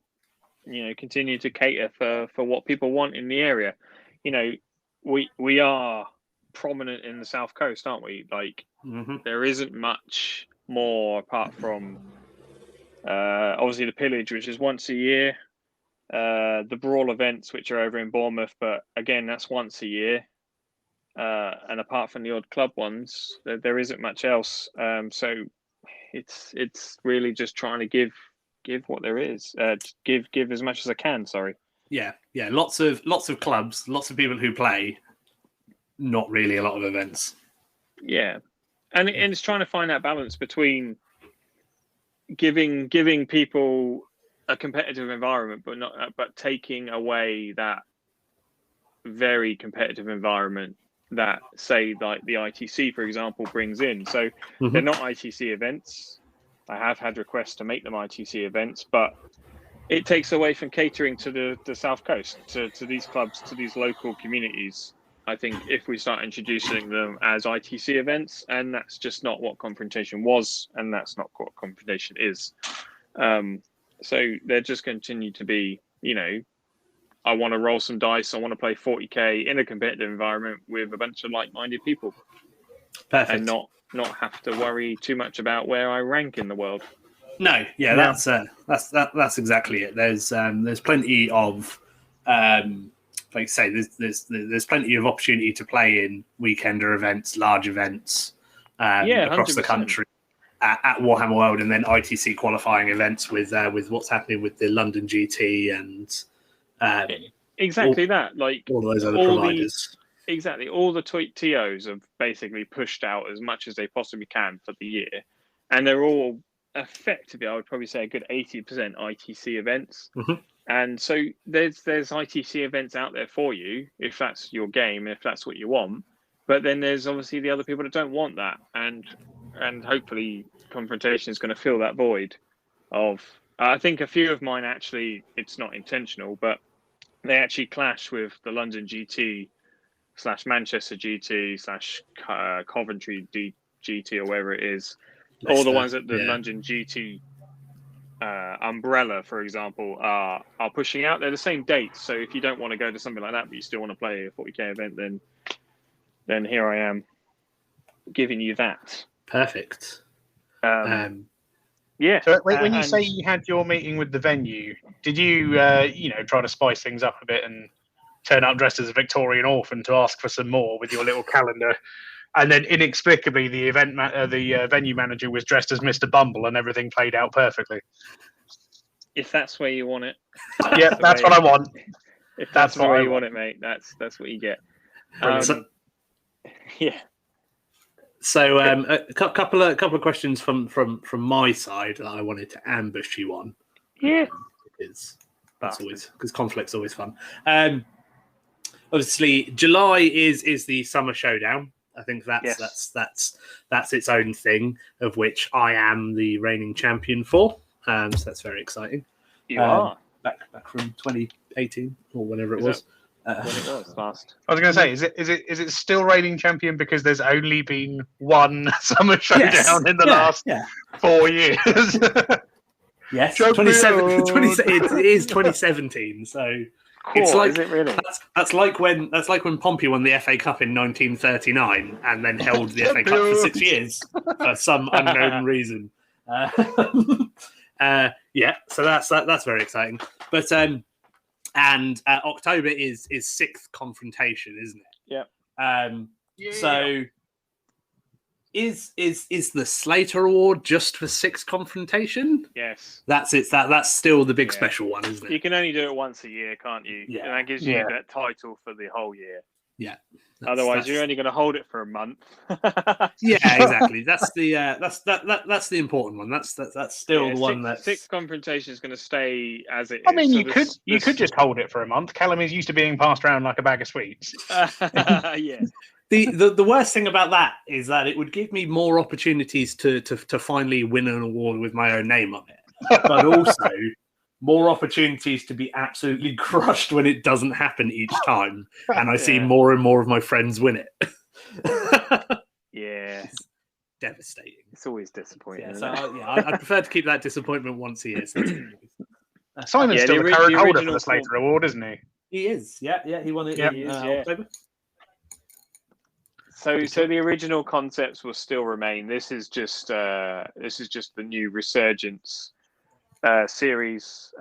continue to cater for what people want in the area. We are prominent in the South Coast, aren't we? Like, there isn't much more apart from obviously the pillage, which is once a year, the brawl events, which are over in Bournemouth, but again, that's once a year. And apart from the odd club ones, there isn't much else. So it's really just trying to give what there is. Give as much as I can. Sorry. Yeah. Lots of clubs, lots of people who play. Not really a lot of events. Yeah, and it's trying to find that balance between giving people a competitive environment, but taking away that very competitive environment that, say, like the ITC, for example, brings in. So they're not ITC events. I have had requests to make them ITC events, but it takes away from catering to the South Coast, to these clubs, to these local communities. I think if we start introducing them as ITC events, and that's just not what Confrontation was, and that's not what Confrontation is. So they're just continue to be, I want to roll some dice, I want to play 40k in a competitive environment with a bunch of like-minded people. Perfect. And not have to worry too much about where I rank in the world. No, yeah, that's exactly it. There's plenty of like I say, there's plenty of opportunity to play in weekender events, large events across 100%. the country at Warhammer World, and then ITC qualifying events with what's happening with the London GT and exactly that. Like all those other providers. All the TOs have basically pushed out as much as they possibly can for the year, and they're all effectively, I would probably say, a good 80% ITC events. And so there's ITC events out there for you if that's your game, if that's what you want. But then there's obviously the other people that don't want that, and hopefully Confrontation is going to fill that void. Of I think a few of mine actually, it's not intentional, but they actually clash with the London GT / Manchester GT / Coventry GT or wherever it is. All the ones that the London GT umbrella, for example, are pushing out. They're the same dates, so if you don't want to go to something like that, but you still want to play a 40k event, then here I am giving you that. Perfect. Yeah. So when you say you had your meeting with the venue, did you try to spice things up a bit and turn up dressed as a Victorian orphan to ask for some more with your little calendar? And then inexplicably, the venue manager was dressed as Mr. Bumble, and everything played out perfectly. If that's where you want it, yeah, that's what I want. If that's the way you want it, mate, that's what you get. Yeah. So a couple of questions from my side that I wanted to ambush you on. Yeah. Because conflict's always fun. Obviously, July is the summer showdown. I think that's its own thing, of which I am the reigning champion for. So that's very exciting. You are back from 2018 or whenever it was. When it was last. I was going to say, is it still reigning champion because there's only been one summer showdown in the last 4 years? Yes, it is 2017. So. Cool. It's like, is it really? That's like when Pompey won the FA Cup in 1939 and then held the FA Cup for 6 years for some unknown reason. So that's very exciting. But and October is sixth Confrontation, isn't it? Yeah. So is the Slater Award just for sixth Confrontation? Yes. That's it. That's still the big special one, isn't it? You can only do it once a year, can't you? Yeah. And that gives you that title for the whole year. Yeah. Otherwise, you're only going to hold it for a month. Yeah, exactly. That's the important one. That's still the one that sixth Confrontation is going to stay as it is. I mean, you could just hold it for a month. Callum is used to being passed around like a bag of sweets. Yeah. The worst thing about that is that it would give me more opportunities to finally win an award with my own name on it, but also more opportunities to be absolutely crushed when it doesn't happen each time, and I see more and more of my friends win it. Yeah. devastating. It's always disappointing. Yeah, isn't so it? I prefer to keep that disappointment once a year. So Simon's Yeah, still the the current the holder for original the Slater Award, isn't he? he is, yeah, he won it Yeah. in He is, yeah. October. So the original concepts will still remain. This is just the new Resurgence series.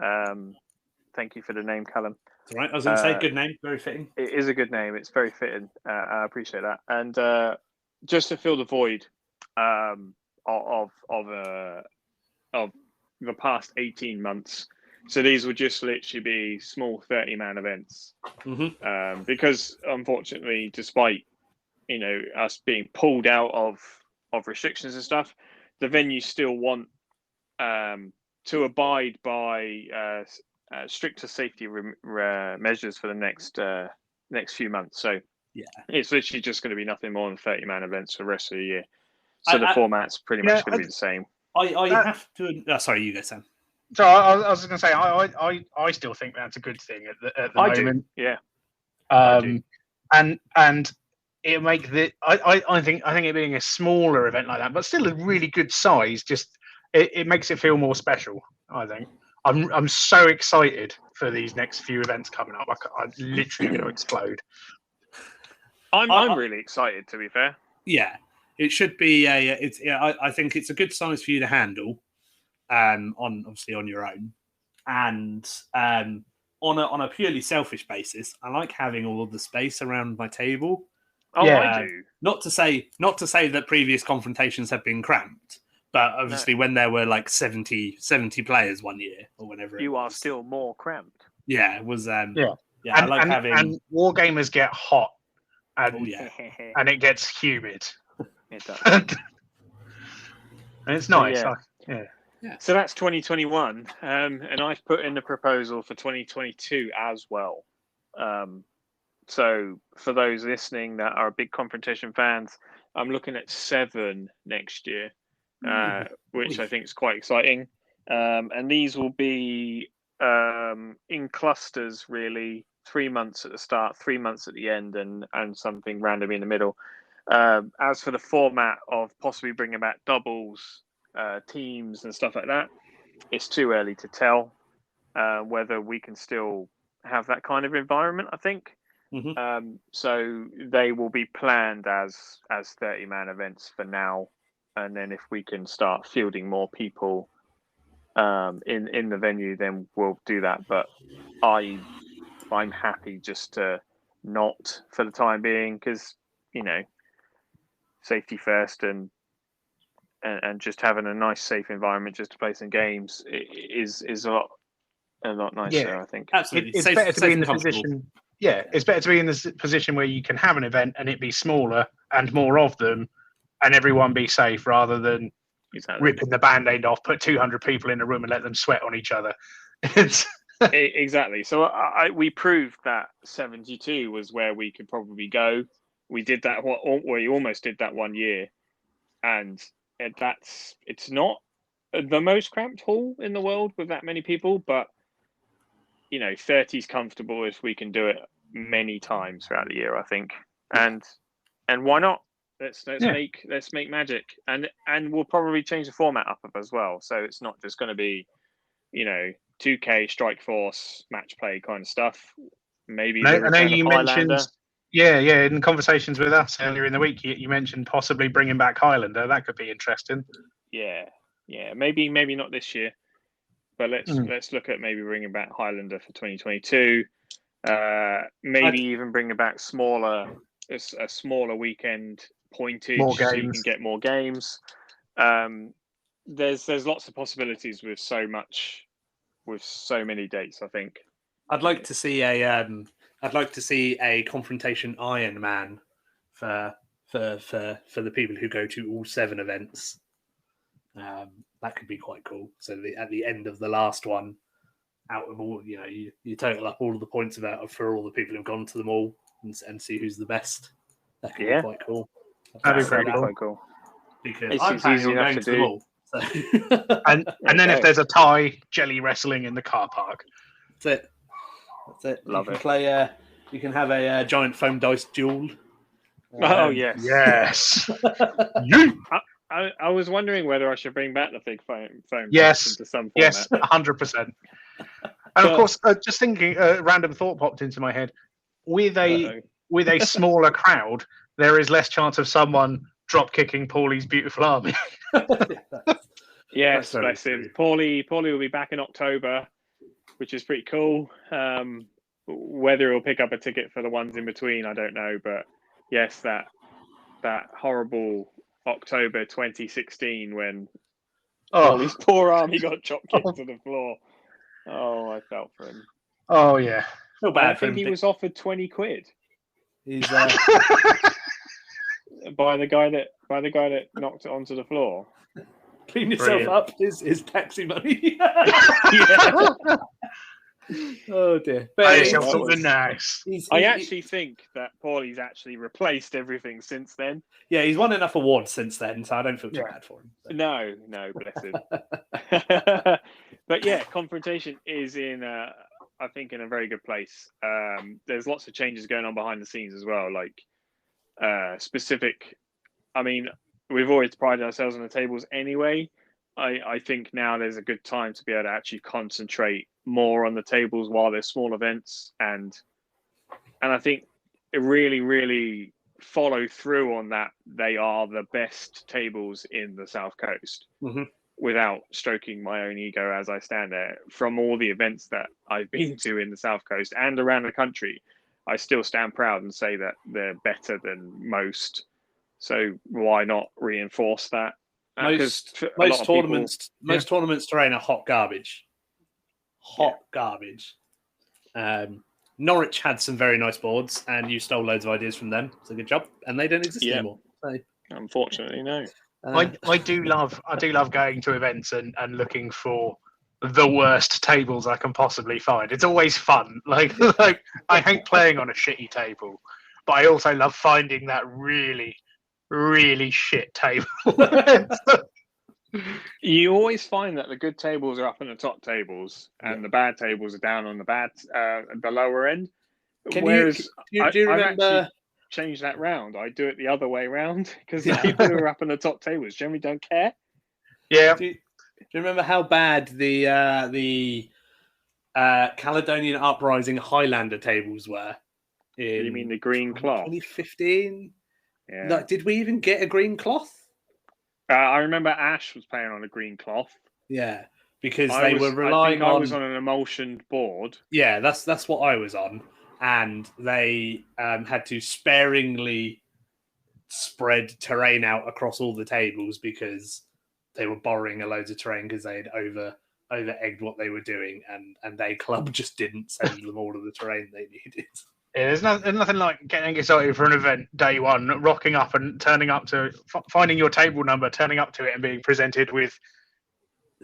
Thank you for the name, Callum. That's all right. I was going to say, good name, very fitting. It is a good name. It's very fitting. I appreciate that. And just to fill the void of the past 18 months. So these would just literally be small 30-man events. Mm-hmm. Because unfortunately, despite us being pulled out of restrictions and stuff, the venues still want to abide by stricter safety measures for the next few months. So yeah, it's literally just going to be nothing more than 30-man events for the rest of the year. So the format's pretty much going to be the same. I have to. sorry, you go, Sam. So I was going to say I still think that's a good thing at the moment. Do. Yeah. I do. And it make I think it being a smaller event like that, but still a really good size, just it makes it feel more special. I think I'm so excited for these next few events coming up. I'm literally going to explode. I'm really excited, to be fair. Yeah, it should be I think it's a good size for you to handle, obviously on your own, and on a purely selfish basis, I like having all of the space around my table. Oh, yeah. I do. Not to say that previous confrontations have been cramped, but obviously when there were like 70 players one year or whenever you are still more cramped. Yeah, it was. Yeah, I like having. And wargamers get hot, and and it gets humid. It does. And it's nice. Yeah. So that's 2021, and I've put in the proposal for 2022 as well. So for those listening that are big confrontation fans, I'm looking at 7 next year, which I think is quite exciting. And these will be in clusters, really. 3 months at the start, 3 months at the end, and something random in the middle. As for the format of possibly bringing back doubles, teams and stuff like that, it's too early to tell whether we can still have that kind of environment, I think. Mm-hmm. So they will be planned as 30-man events for now, and then if we can start fielding more people in the venue, then we'll do that. But I'm happy just to not for the time being, because safety first, and just having a nice safe environment just to play some games is a lot nicer. I think absolutely. It's better to be in the position. Yeah, it's better to be in this position where you can have an event and it be smaller and more of them, and everyone be safe, rather than ripping the band-aid off, put 200 people in a room and let them sweat on each other. Exactly. So we proved that 72 was where we could probably go. We did that. We almost did that one year, and it's not the most cramped hall in the world with that many people, but 30 is comfortable if we can do it many times throughout the year, I think. And why not? Let's make magic, and we'll probably change the format up as well. So it's not just going to be 2K Strike Force match play kind of stuff. Maybe I know you mentioned in conversations with us earlier in the week, you mentioned possibly bringing back Highlander. That could be interesting. Yeah, maybe not this year, but let's look at maybe bringing back Highlander for 2022. Maybe even bringing back a smaller weekend pointage, so you can get more games. There's lots of possibilities with so many dates, I think. I'd like to see a confrontation Iron Man for the people who go to all 7 events. That could be quite cool. So at the end of the last one, out of all, you total up all of the points for all the people who've gone to them all and see who's the best. That could be quite cool. That'd be pretty cool. Because I'm planning on going to them all. So. and then if there's a tie, jelly wrestling in the car park. That's it. Love it. Play. You can have a giant foam dice duel. Oh yes. Yes. I was wondering whether I should bring back the big foam Yes. into some format. Yes, 100%. And of course, just thinking, a random thought popped into my head. With a smaller crowd, there is less chance of someone drop kicking Paulie's beautiful army. Yes, That's bless him. Paulie will be back in October, which is pretty cool. Whether he'll pick up a ticket for the ones in between, I don't know. But yes, that horrible October 2016 when Paulie's poor army got chop kicked to the floor. Oh, I felt for him. Oh yeah. Feel bad I think he was offered 20 quid. He's by the guy that knocked it onto the floor. clean yourself up is taxi money. Oh dear. But something nice. I actually think that Paulie's actually replaced everything since then. Yeah, he's won enough awards since then, so I don't feel too bad for him. So. No, bless him. But yeah, Confrontation is in I think in a very good place. There's lots of changes going on behind the scenes as well, like specific. I mean, we've always prided ourselves on the tables anyway. I think now there's a good time to be able to actually concentrate more on the tables while there's small events, and I think it really follow through on that. They are the best tables in the South Coast. Mm-hmm. Without stroking my own ego as I stand there. From all the events that I've been to in the South Coast and around the country, I still stand proud and say that they're better than most. So why not reinforce that? Most tournaments terrain are hot garbage. Garbage. Norwich had some very nice boards, and you stole loads of ideas from them. So good job. And they don't exist anymore. So. Unfortunately, no. I do love going to events and looking for the worst tables I can possibly find. It's always fun. Like I hate playing on a shitty table, but I also love finding that really, really shit table. You always find that the good tables are up in the top tables, and the bad tables are down on the lower end. Do you remember? Change that round. I do it the other way round because the people who are up in the top tables generally don't care. Yeah. Do you remember how bad the Caledonian Uprising Highlander tables were? You mean the green cloth? 2015. Yeah. Like, did we even get a green cloth? I remember Ash was playing on a green cloth. Yeah, because they were relying on. I was on an emulsioned board. Yeah, that's what I was on. And they had to sparingly spread terrain out across all the tables because they were borrowing a loads of terrain because they had over-egged what they were doing, and their club just didn't send them all of the terrain they needed. Yeah, there's nothing like getting excited for an event day one, rocking up and turning up to finding your table number, turning up to it, and being presented with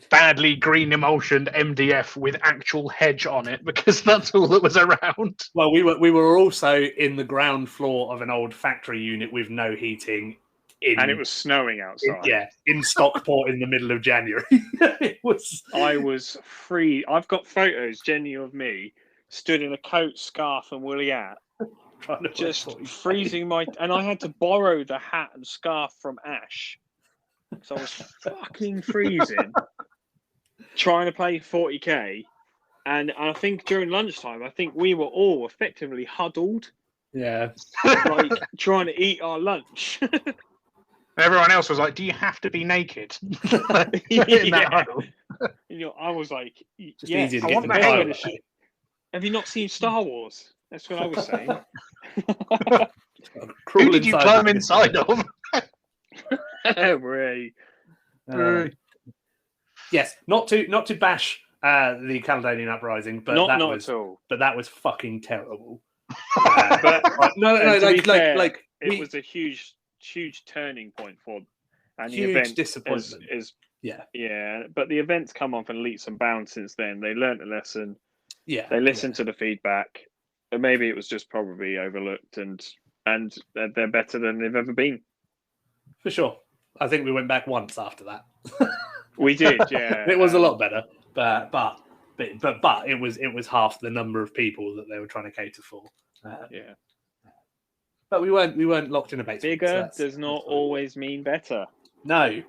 badly green emulsioned MDF with actual hedge on it, because that's all that was around. Well, we were also in the ground floor of an old factory unit with no heating. And it was snowing outside. In Stockport in the middle of January. I was free. I've got photos, Jenny, of me stood in a coat, scarf, and woolly hat, just freezing and I had to borrow the hat and scarf from Ash. So I was fucking freezing, trying to play 40k, and I think during lunchtime, I think we were all effectively huddled. Yeah, like trying to eat our lunch. Everyone else was like, "Do you have to be naked?" In that huddle. I was like, just easy to get the have you not seen Star Wars? That's what I was saying. Who did you climb inside of? Ray. Yes, not to bash the Caledonian Uprising, but not at all. But that was fucking terrible. It was a huge turning point for them. And huge the event disappointment. Yeah. But the event's come off in leaps and bounds since then. They learnt a lesson. Yeah, they listened to the feedback. And maybe it was just probably overlooked, and they're better than they've ever been. For sure. I think we went back once after that. We did, yeah. It was a lot better, but it was half the number of people that they were trying to cater for. Yeah. But we weren't locked in a basement. Bigger does not always mean better. No.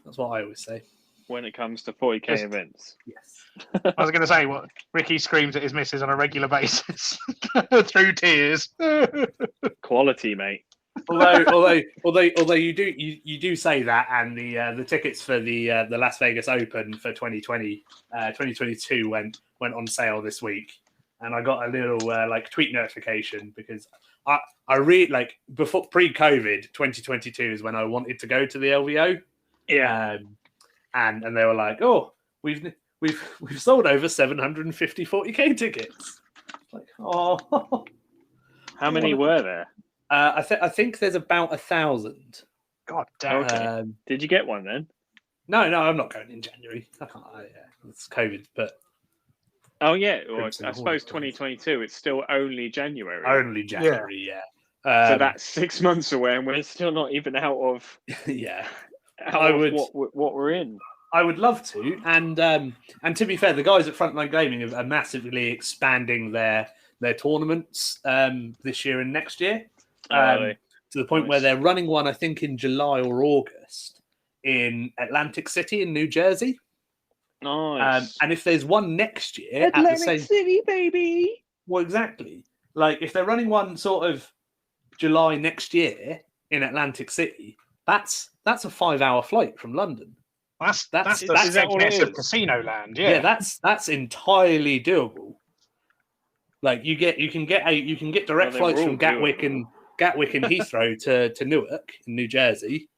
That's what I always say. when it comes to 40k Just- events. Yes. I was going to say what Ricky screams at his missus on a regular basis through tears. Quality, mate. although you do say that, and the tickets for the Las Vegas Open for 2022 went on sale this week, and I got a little tweet notification because I read before pre-COVID 2022 is when I wanted to go to the LVO. Yeah. And they were like, oh, we've sold over 750 40k tickets. Like, oh, How many were there? I think there's about 1,000. God damn. Okay. Did you get one then? No, I'm not going in January. I can't. It's COVID, but Oh yeah. Well, I Crimson suppose Hornet. 2022. It's still only January. only January. Yeah. So that's 6 months away, and we're still not even out of yeah. what we're in. I would love to, and to be fair, the guys at Frontline Gaming are massively expanding their tournaments this year and next year. Really? To the point Nice. where they're running one, I think, in July or August in Atlantic City in New Jersey. Nice. And if there's one next year at the same, City, baby. well, exactly. Like if they're running one sort of July next year in Atlantic City, that's a 5-hour flight from London. That's is that what it thickness of is? casino land. Yeah, Yeah. that's entirely doable. Like you can get direct Well, flights they're from all Gatwick and Heathrow to Newark in New Jersey.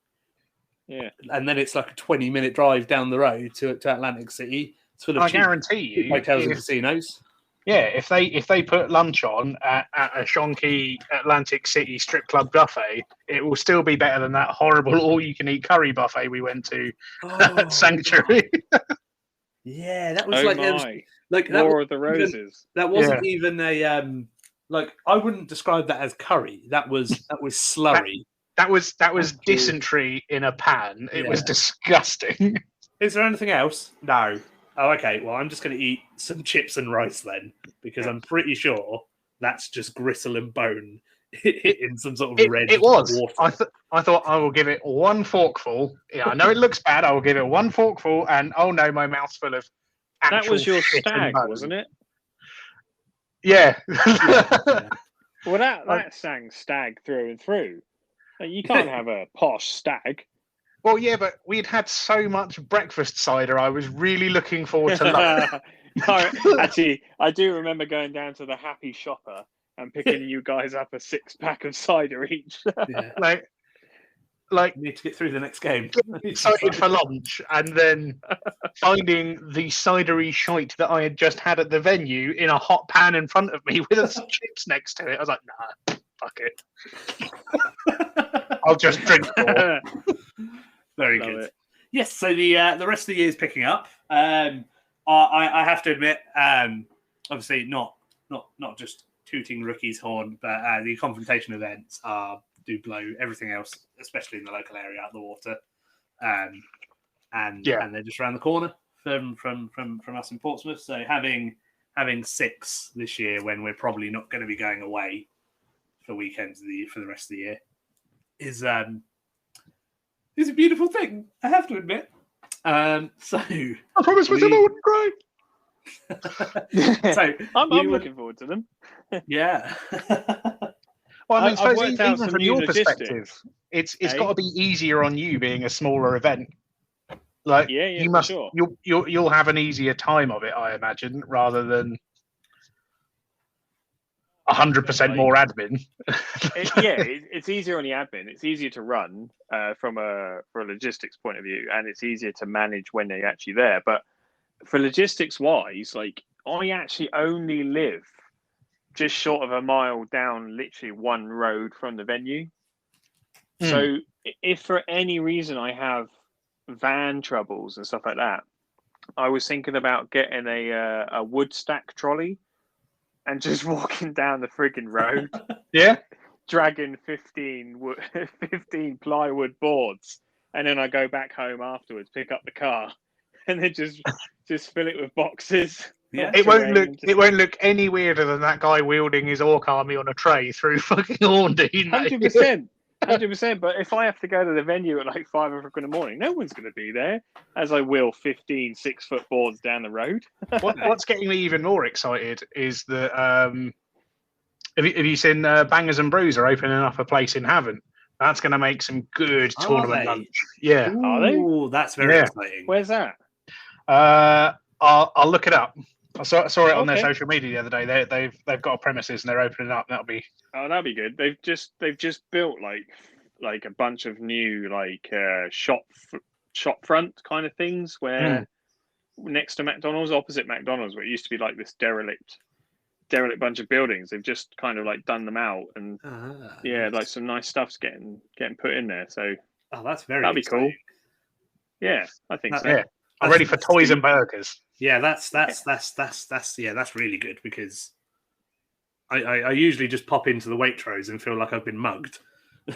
Yeah. And then it's like a 20-minute drive down the road to Atlantic City. It's full of I cheap guarantee you, hotels and if, casinos. if they put lunch on at a shonky Atlantic City strip club buffet, it will still be better than that horrible all-you-can-eat curry buffet we went to at Sanctuary. Yeah, that was Oh like my. that War was of the Roses. that wasn't even a I wouldn't describe that as curry. That was slurry. That was Thank you. dysentery in a pan. It was Yeah. disgusting. Is there anything else? No. Oh, okay. Well, I'm just going to eat some chips and rice then, because I'm pretty sure that's just gristle and bone in some sort of red It was. water. I thought I will give it one forkful. Yeah, I know it looks bad. I will give it one forkful, and oh no, my mouth's full of. That was your shit and stag, bone. wasn't it? Yeah. Yeah. Well, that sang stag through and through. Like, you can't have a posh stag. Well, yeah, but we'd had so much breakfast cider. I was really looking forward to lunch. No, actually, I do remember going down to the Happy Shopper and picking you guys up a 6-pack of cider each. Yeah. Like Need to get through the next game. excited for lunch, and then finding the cidery shite that I had just had at the venue in a hot pan in front of me with some chips next to it. I was like, nah, fuck it. I'll just drink more. Very Love good. it. Yes, so the rest of the year is picking up. I have to admit, obviously not just tooting rookie's horn, but the confrontation events do blow everything else, especially in the local area, out the water. And they're just around the corner from us in Portsmouth. So having 6 this year when we're probably not going to be going away for weekends for the rest of the year is a beautiful thing, I have to admit. So I promised myself I wouldn't cry. so I'm we were- looking forward to them. yeah. Well, I mean, I've suppose worked out even some from new your logistics. perspective, it's Eh? got to be easier on you being a smaller event. Like Yeah, you for must, sure. you'll have an easier time of it, I imagine, rather than 100% more admin. It's easier on the admin. It's easier to run for a logistics point of view, and it's easier to manage when they're actually there. But for logistics wise, like I actually only live just short of a mile down, literally one road from the venue. So if for any reason I have van troubles and stuff like that, I was thinking about getting a wood stack trolley and just walking down the frigging road, Yeah, dragging 15 plywood boards, and then I go back home afterwards, pick up the car, and then just fill it with boxes. Yeah. it won't look Terrain, it won't look any weirder than that guy wielding his orc army on a tray through fucking Horndine. 100%. 100%. But if I have to go to the venue at like 5 o'clock in the morning, no one's going to be there, as I will 15 6-foot boards down the road. What's getting me even more excited is that have you seen Bangers and Brews are opening up a place in Havant? That's going to make some good tournament lunch. Yeah. Are they? Ooh, that's very exciting. Where's that? I'll look it up. I saw it on their Okay. social media the other day. They've got a premises and they're opening up. That'll be. Oh, that'd be good. They've just built like a bunch of new shop front kind of things where next to McDonald's, opposite McDonald's, where it used to be like this derelict bunch of buildings. They've just kind of like done them out, and nice. like some nice stuff's getting put in there. So that's very. That'd be exciting. cool. Yeah, I think so. Yeah, I'm ready for toys and burgers. Yeah, that's really good, because I usually just pop into the Waitrose and feel like I've been mugged.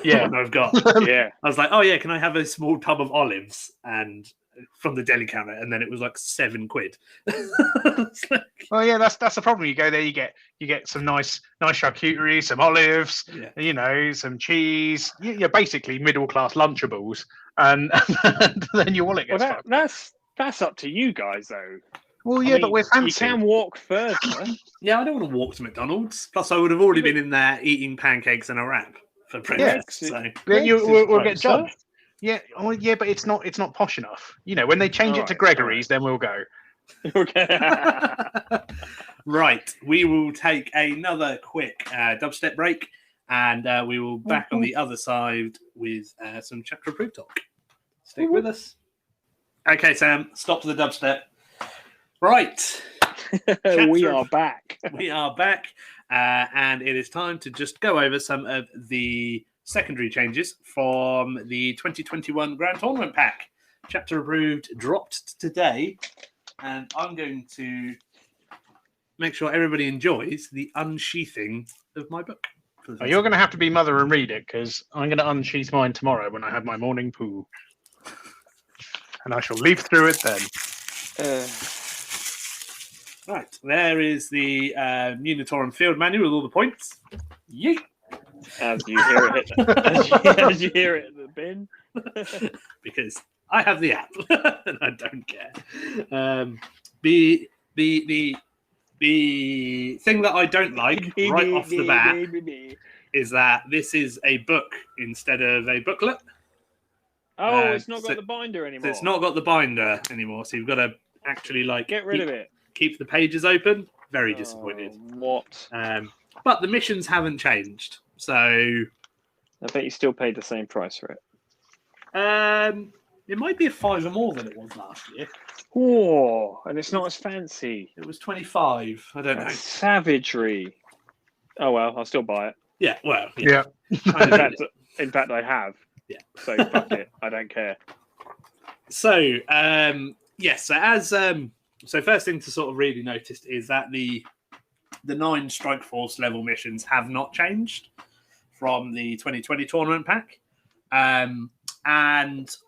Yeah. When I've got. Yeah. I was like, oh yeah, can I have a small tub of olives and from the deli counter, and then it was like £7. It's like, Well, yeah, that's the problem. You go there, you get some nice charcuterie, some olives, some cheese. You're basically middle class Lunchables, and then your wallet gets fucked. That's up to you guys, though. Well, yeah, but we're fancy. You can walk further. yeah, I don't want to walk to McDonald's. Plus, I would have already been in there eating pancakes and a wrap for breakfast. Yeah. So We'll get judged. Yeah, yeah, but it's not posh enough. When they change it to Gregory's, then we'll go. Okay. Right, we will take another quick dubstep break, and we will back on the other side with some chapter approved talk. Stick with us. Okay, Sam, stop to the dubstep. Right. We are back. We are back, and it is time to just go over some of the secondary changes from the 2021 Grand Tournament Pack. Chapter approved dropped today, and I'm going to make sure everybody enjoys the unsheathing of my book. Oh, you're going to have to be mother and read it, because I'm going to unsheath mine tomorrow when I have my morning poo. And I shall leaf through it then. Right, there is the Munitorum Field Manual with all the points. Yeet! As you hear it, as you hear it in the bin. Because I have the app and I don't care. The thing that I don't like right off the bat is that this is a book instead of a booklet. Oh, it's not got the binder anymore. So it's not got the binder anymore. So you've got to actually get rid of it. Keep the pages open. Very disappointed. What? But the missions haven't changed. So I bet you still paid the same price for it. It might be a £5 more than it was last year. Oh, and it's not as fancy. It was 25. I don't know. Savagery. Oh well, I'll still buy it. Yeah. Well. Yeah. In fact, I have. Yeah. So fuck it. I don't care. So yes. So first thing to sort of really notice is that the 9 Strike Force level missions have not changed from the 2020 tournament pack. And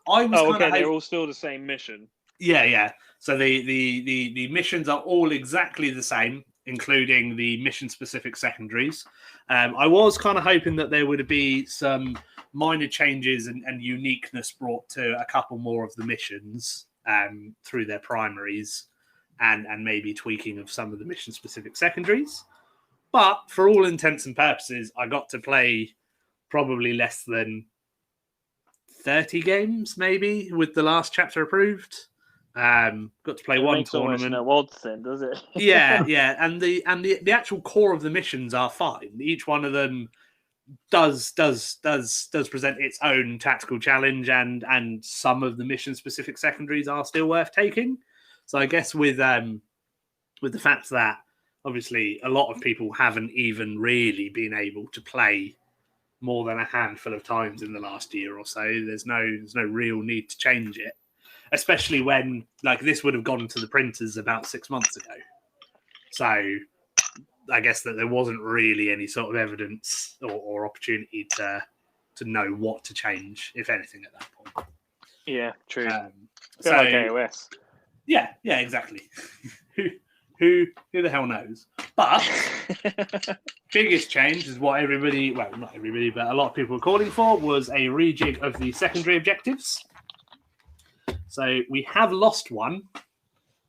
I was they're all still the same mission. Yeah. So the missions are all exactly the same, including the mission-specific secondaries. I was kind of hoping that there would be some minor changes and uniqueness brought to a couple more of the missions through their primaries, and maybe tweaking of some of the mission-specific secondaries. But for all intents and purposes, I got to play probably less than 30 games, maybe, with the last chapter approved. Got to play one tournament. No odds then, does it? yeah, and the actual core of the missions are fine. Each one of them does present its own tactical challenge, and some of the mission specific secondaries are still worth taking. So I guess with the fact that obviously a lot of people haven't even really been able to play more than a handful of times in the last year or so, there's no real need to change it. Especially when this would have gone to the printers about 6 months ago. So I guess that there wasn't really any sort of evidence or opportunity to know what to change, if anything, at that point. Yeah, true. So like AOS. Yeah, exactly. Who the hell knows? But biggest change is what everybody, well, not everybody, but a lot of people were calling for, was a rejig of the secondary objectives. So we have lost one.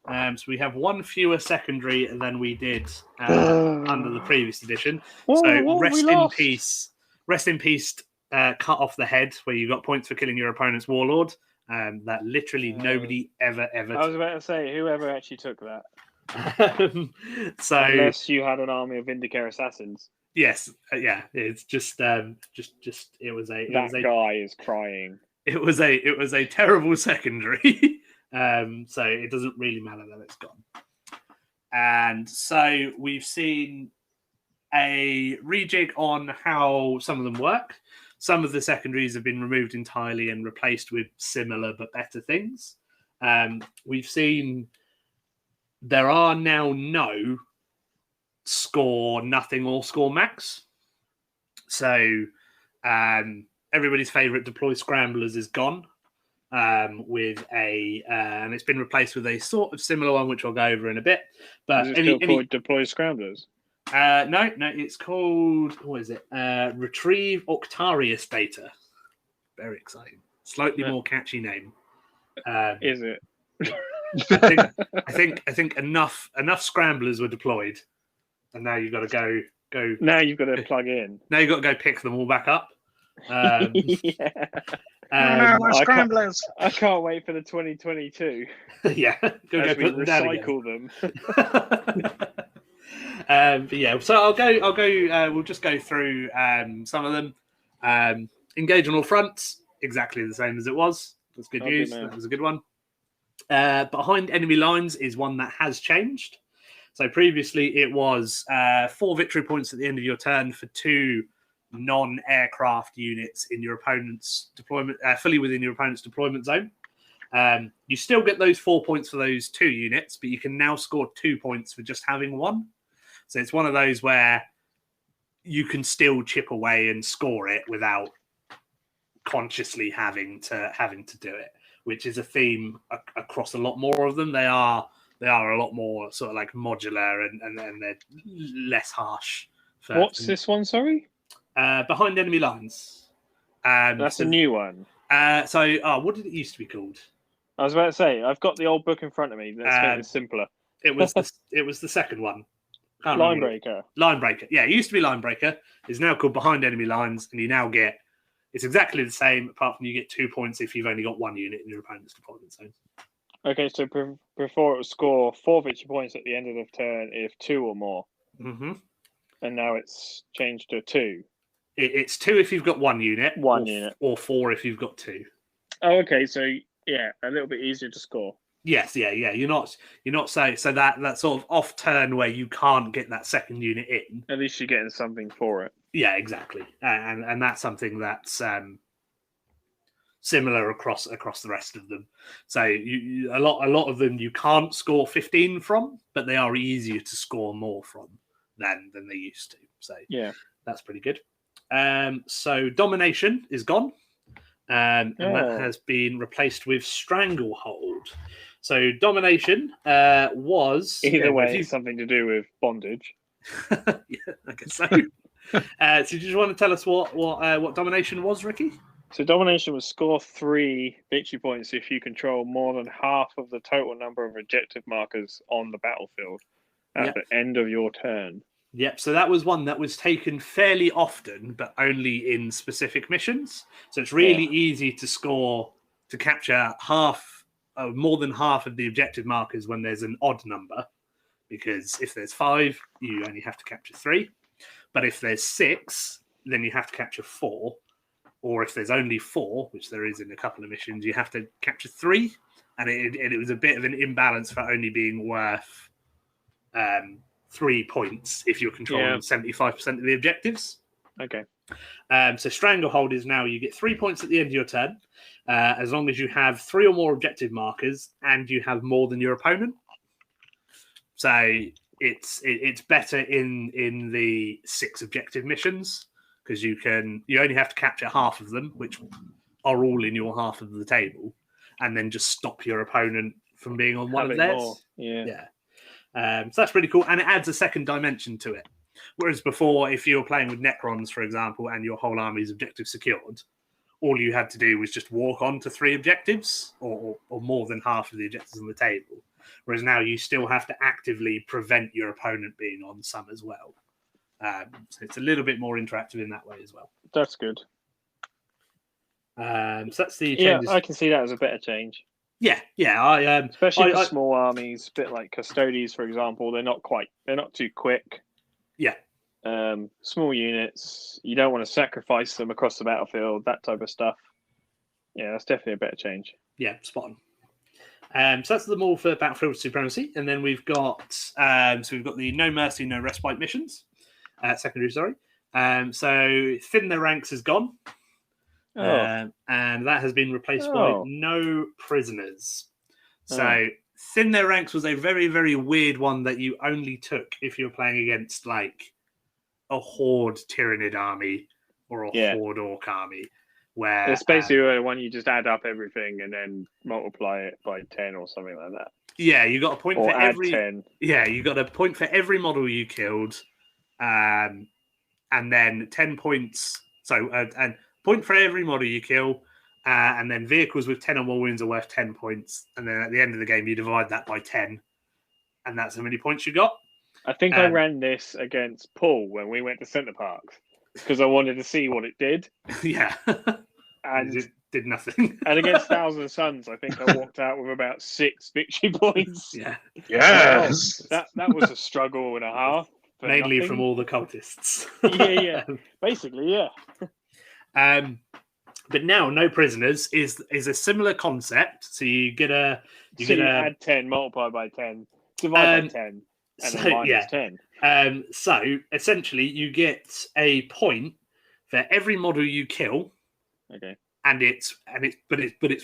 So we have one fewer secondary than we did under the previous edition. So rest in peace. Rest in peace. Cut off the head, where you got points for killing your opponent's warlord. That literally nobody ever. I was about to say, whoever actually took that. So unless you had an army of Vindicare assassins. Yes, yeah. It's just it was a guy is crying. It was a terrible secondary. So it doesn't really matter that it's gone. And so we've seen a rejig on how some of them work. Some of the secondaries have been removed entirely and replaced with similar but better things. We've seen there are now no score nothing or score max. So everybody's favorite deploy scramblers is gone. With a and it's been replaced with a sort of similar one, which I'll go over in a bit. But is it still called deploy scramblers? No, it's called, what is it? Retrieve Octarius data. Very exciting. Slightly more catchy name. Is it? I think enough scramblers were deployed, and now you've got to go. Now you've got to plug in. Now you've got to go pick them all back up. Yeah. Scramblers. I can't wait for the 2022. Yeah, go put them down again. Recycle them. But yeah, so I'll go. We'll just go through some of them. Engage on all fronts, exactly the same as it was. That's good news. That was a good one. Behind enemy lines is one that has changed. So previously it was 4 victory points at the end of your turn for 2 non-aircraft units in your opponent's deployment, fully within your opponent's deployment zone. You still get those 4 points for those 2 units, but you can now score 2 points for just having 1. So it's one of those where you can still chip away and score it without consciously having to do it, which is a theme across a lot more of them. They are a lot more sort of like modular and they're less harsh. What's this one? Sorry. Behind enemy lines. That's a new one. What did it used to be called? I was about to say, I've got the old book in front of me. Let's make it simpler. It was the second one. Linebreaker. Linebreaker. Yeah, it used to be Linebreaker. It's now called Behind Enemy Lines, and you now get, it's exactly the same, apart from you get 2 points if you've only got 1 unit in your opponent's deployment zone. Okay, so before it would score 4 victory points at the end of the turn if 2 or more. Mm-hmm. And now it's changed to 2. It's 2 if you've got 1 unit. Unit. Or 4 if you've got 2. Oh, okay. So, yeah, a little bit easier to score. Yes, yeah. You're not so that sort of off turn where you can't get that second unit in. At least you're getting something for it. Yeah, exactly. And that's something that's similar across the rest of them. So a lot of them you can't score 15 from, but they are easier to score more from than they used to. So yeah, that's pretty good. So domination is gone, and that has been replaced with stranglehold. So domination was either way it's something to do with bondage. Yeah, I guess so. So do you just want to tell us what domination was, Ricky? So domination was score 3 victory points if you control more than half of the total number of objective markers on the battlefield at the end of your turn. Yep, so that was one that was taken fairly often, but only in specific missions. So it's really easy to capture more than half of the objective markers when there's an odd number, because if there's 5, you only have to capture 3. But if there's 6, then you have to capture 4. Or if there's only 4, which there is in a couple of missions, you have to capture 3. And it was a bit of an imbalance for only being worth 3 points if you're controlling 75% of the objectives. Okay. So Stranglehold is now you get 3 points at the end of your turn, as long as you have 3 or more objective markers and you have more than your opponent. So it's better in the 6 objective missions, because you only have to capture half of them, which are all in your half of the table, and then just stop your opponent from being on one of theirs. Yeah. So that's really cool, and it adds a second dimension to it. Whereas before, if you were playing with Necrons, for example, and your whole army's objective secured, all you had to do was just walk on to 3 objectives, or more than half of the objectives on the table. Whereas now you still have to actively prevent your opponent being on some as well. So it's a little bit more interactive in that way as well. That's good. So that's the changes. Yeah, I can see that as a better change. Yeah. Especially for small armies, a bit like Custodes, for example. They're not too quick. Yeah. Small units, you don't want to sacrifice them across the battlefield, that type of stuff. Yeah, that's definitely a better change. Yeah, spot on. So that's them all for Battlefield Supremacy, and then we've got the No Mercy, No Respite missions. Secondary, sorry. So Thin Their Ranks is gone. And that has been replaced by No Prisoners. So Thin Their Ranks was a very, very weird one that you only took if you're playing against like a Horde Tyrannid army or a Horde Orc army. Where it's basically one you just add up everything and then multiply it by 10 or something like that. Yeah, you got a point or for add every 10. Yeah, you got a point for every model you killed. And then 10 points. So and point for every model you kill, and then vehicles with 10 or more wounds are worth 10 points. And then at the end of the game, you divide that by 10, and that's how many points you got. I think I ran this against Paul when we went to Centre Parks because I wanted to see what it did. Yeah, and it did nothing. And against Thousand Suns, I think I walked out with about 6 victory points. Yeah, yes, that was a struggle and a half. Mainly nothing. from all the cultists. yeah. Basically, yeah. But now No Prisoners is a similar concept. So you get a add 10, multiply by 10, divide by 10, and then minus 10. So essentially, you get a point for every model you kill. Okay. And it's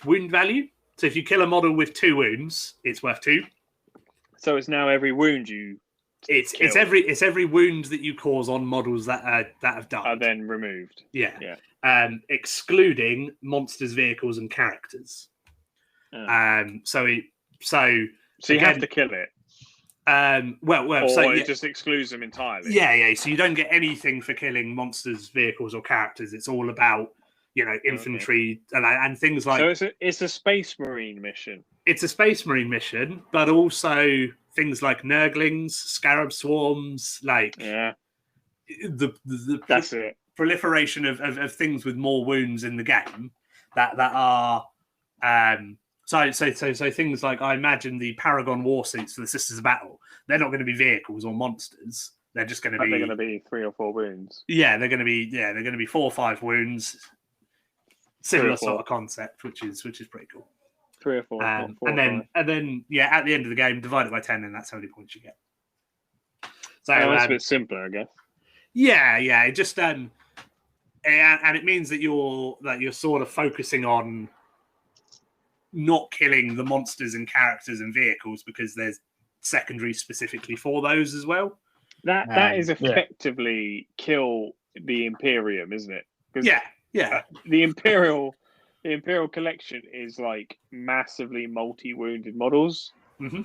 wound value. So if you kill a model with 2 wounds, it's worth 2. So it's now every wound you. It's every wound that you cause on models that have died are then removed. Yeah. Excluding monsters, vehicles, and characters. So you have to kill it. It just excludes them entirely. Yeah. So you don't get anything for killing monsters, vehicles, or characters. It's all about infantry and things like. So it's a Space Marine mission. It's a Space Marine mission, but also things like Nurglings, Scarab Swarms, the that's it. Proliferation of things with more wounds in the game that are so things like, I imagine the Paragon war suits for the Sisters of Battle, they're not going to be vehicles or monsters. They're just going to be. They're going to be 3 or 4 wounds. Yeah, they're going to be 4 or 5 wounds. Similar sort of concept, which is pretty cool. 3 or 4, and then at the end of the game, divide it by 10, and that's how many points you get. So it's a bit simpler, I guess. Yeah. It just and it means that you're sort of focusing on not killing the monsters and characters and vehicles because there's secondaries specifically for those as well. That is effectively kill the Imperium, isn't it? Yeah. The Imperial collection is like massively multi-wounded models. Mm-hmm.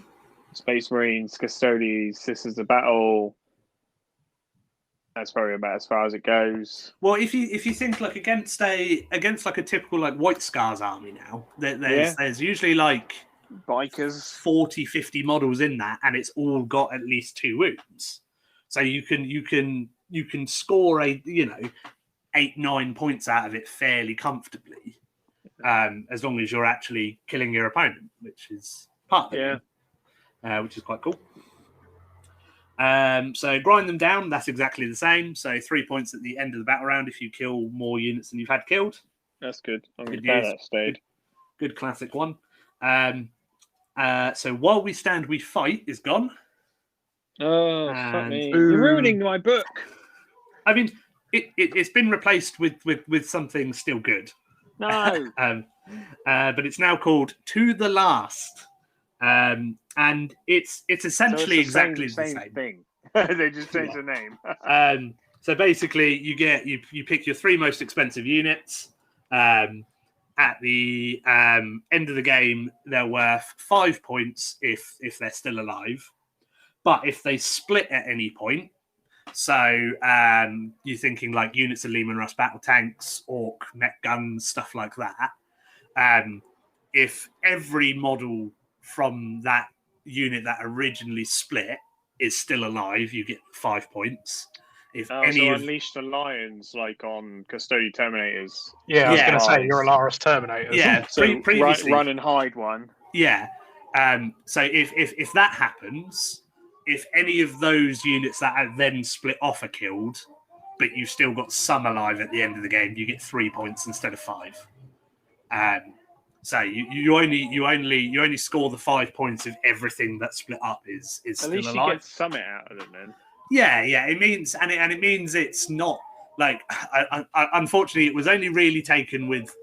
Space Marines, Custodes, Sisters of Battle. That's probably about as far as it goes. Well, if you think like against like a typical like White Scars army now, there's usually like bikers 40, 50 models in that, and it's all got at least 2 wounds. So you can score 8-9 points out of it fairly comfortably, as long as you're actually killing your opponent, which is part of it, which is quite cool. So grind them down, that's exactly the same. So 3 points at the end of the battle round if you kill more units than you've had killed. That's good. I'm going to that stayed. Good classic one. So While We Stand, We Fight is gone. Oh, fuck me. You're ruining my book. I mean, it's been replaced with something still good. No. But it's now called To the Last. And it's essentially exactly the same thing. They just changed the name. So basically, you pick your 3 most expensive units. At the end of the game, they're worth 5 points if they're still alive. But if they split at any point, so you're thinking like units of Leman Russ battle tanks, Orc, mech guns, stuff like that. If every model from that unit that originally split is still alive, you get 5 points. If So unleash the lions like on Custodian Terminators. Yeah, I was Yeah. going to say your Alaris Terminators. Yeah, So previously, run and hide one. yeah. So if that happens, if any of those units that are then split off are killed, but you've still got some alive at the end of the game, you get 3 points instead of 5. So you only score the 5 points if everything that's split up is At still least alive. you get something out of it then. Yeah. It means it means it's not like unfortunately it was only really taken with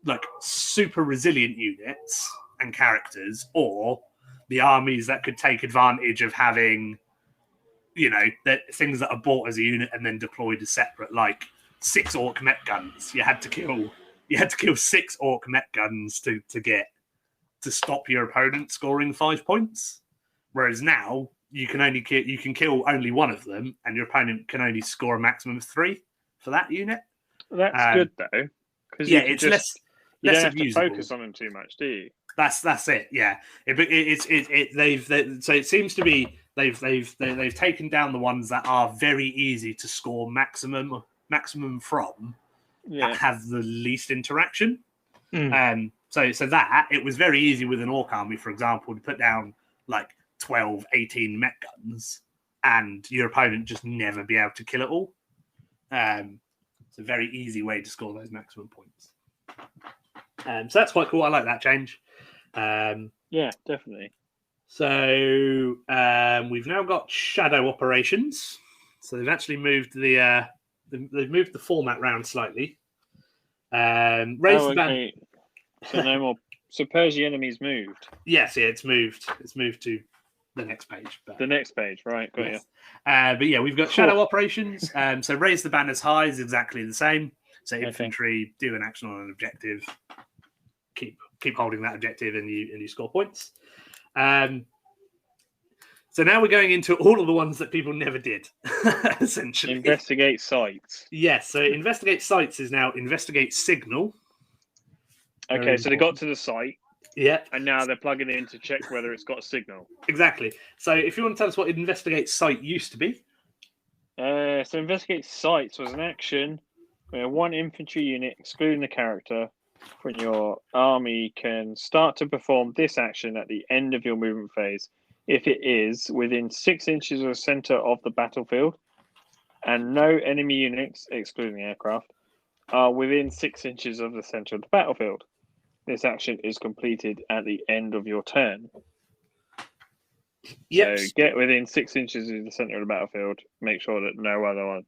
like super resilient units and characters, or the armies that could take advantage of having, things that are bought as a unit and then deployed as separate, like 6 Orc mech guns. You had to kill 6 Orc mech guns to stop your opponent scoring 5 points. Whereas now you can kill only one of them, and your opponent can only score a maximum of 3 for that unit. That's good though, because it's less you don't have abusable. to focus on them too much, do you? That's it. Yeah, so it seems to be they've taken down the ones that are very easy to score maximum from, that have the least interaction. So that it was very easy with an Orc army, for example, to put down like 12, 18 mech guns, and your opponent just never be able to kill it all. It's a very easy way to score those maximum points. So that's quite cool. I like that change. Yeah, definitely. So we've now got shadow operations. So they've actually moved they've moved the format round slightly. Raise the ban. So no more. So Persia enemies moved. Yes, yeah, it's moved. It's moved to the next page. The next page, right? Got yes. But yeah, we've got shadow operations. So raise the banners high is exactly the same. So infantry do an action on an objective. Keep holding that objective, and you score points. So now we're going into all of the ones that people never did, essentially. Investigate sites. Yes, so investigate sites is now investigate signal. Okay, so they got to the site. Yeah. And now they're plugging it in to check whether it's got a signal. Exactly. So if you want to tell us what investigate site used to be. So investigate sites was an action where one infantry unit, excluding the character, from your army can start to perform this action at the end of your movement phase if it is within 6 inches of the center of the battlefield, and no enemy units, excluding the aircraft, are within 6 inches of the center of the battlefield. This action is completed at the end of your turn. Yep. So get within 6 inches of the center of the battlefield. Make sure that no other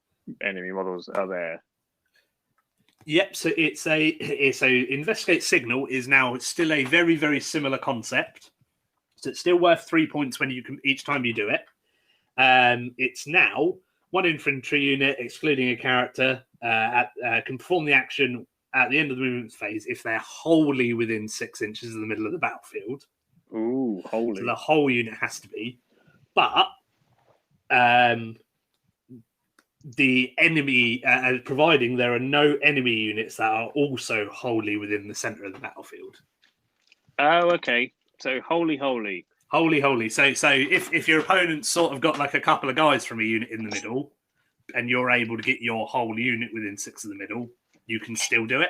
enemy models are there. Yep. So it's a investigate signal is now still a very, very similar concept. So it's still worth 3 points when each time you do it. It's now one infantry unit, excluding a character, can perform the action at the end of the movement phase if they're wholly within 6 inches of the middle of the battlefield. Ooh, wholly. So the whole unit has to be. But the enemy, providing there are no enemy units that are also wholly within the center of the battlefield. Oh, okay. So holy. Holy. So if your opponent's sort of got like a couple of guys from a unit in the middle, and you're able to get your whole unit within 6 of the middle, you can still do it.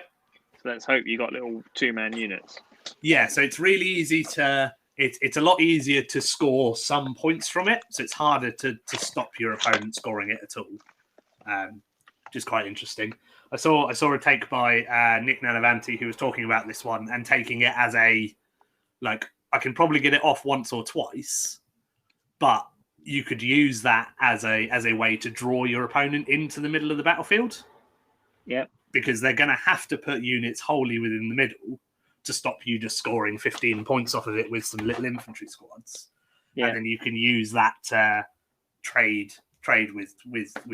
So let's hope you got little 2-man units. Yeah, so it's really easy to. It's a lot easier to score some points from it, so it's harder to stop your opponent scoring it at all. Which is quite interesting. I saw a take by Nick Nanavanti who was talking about this one and taking it as a like I can probably get it off once or twice, but you could use that as a way to draw your opponent into the middle of the battlefield. Yeah. Because they're going to have to put units wholly within the middle to stop you just scoring 15 points off of it with some little infantry squads. Yeah. And then you can use that trade with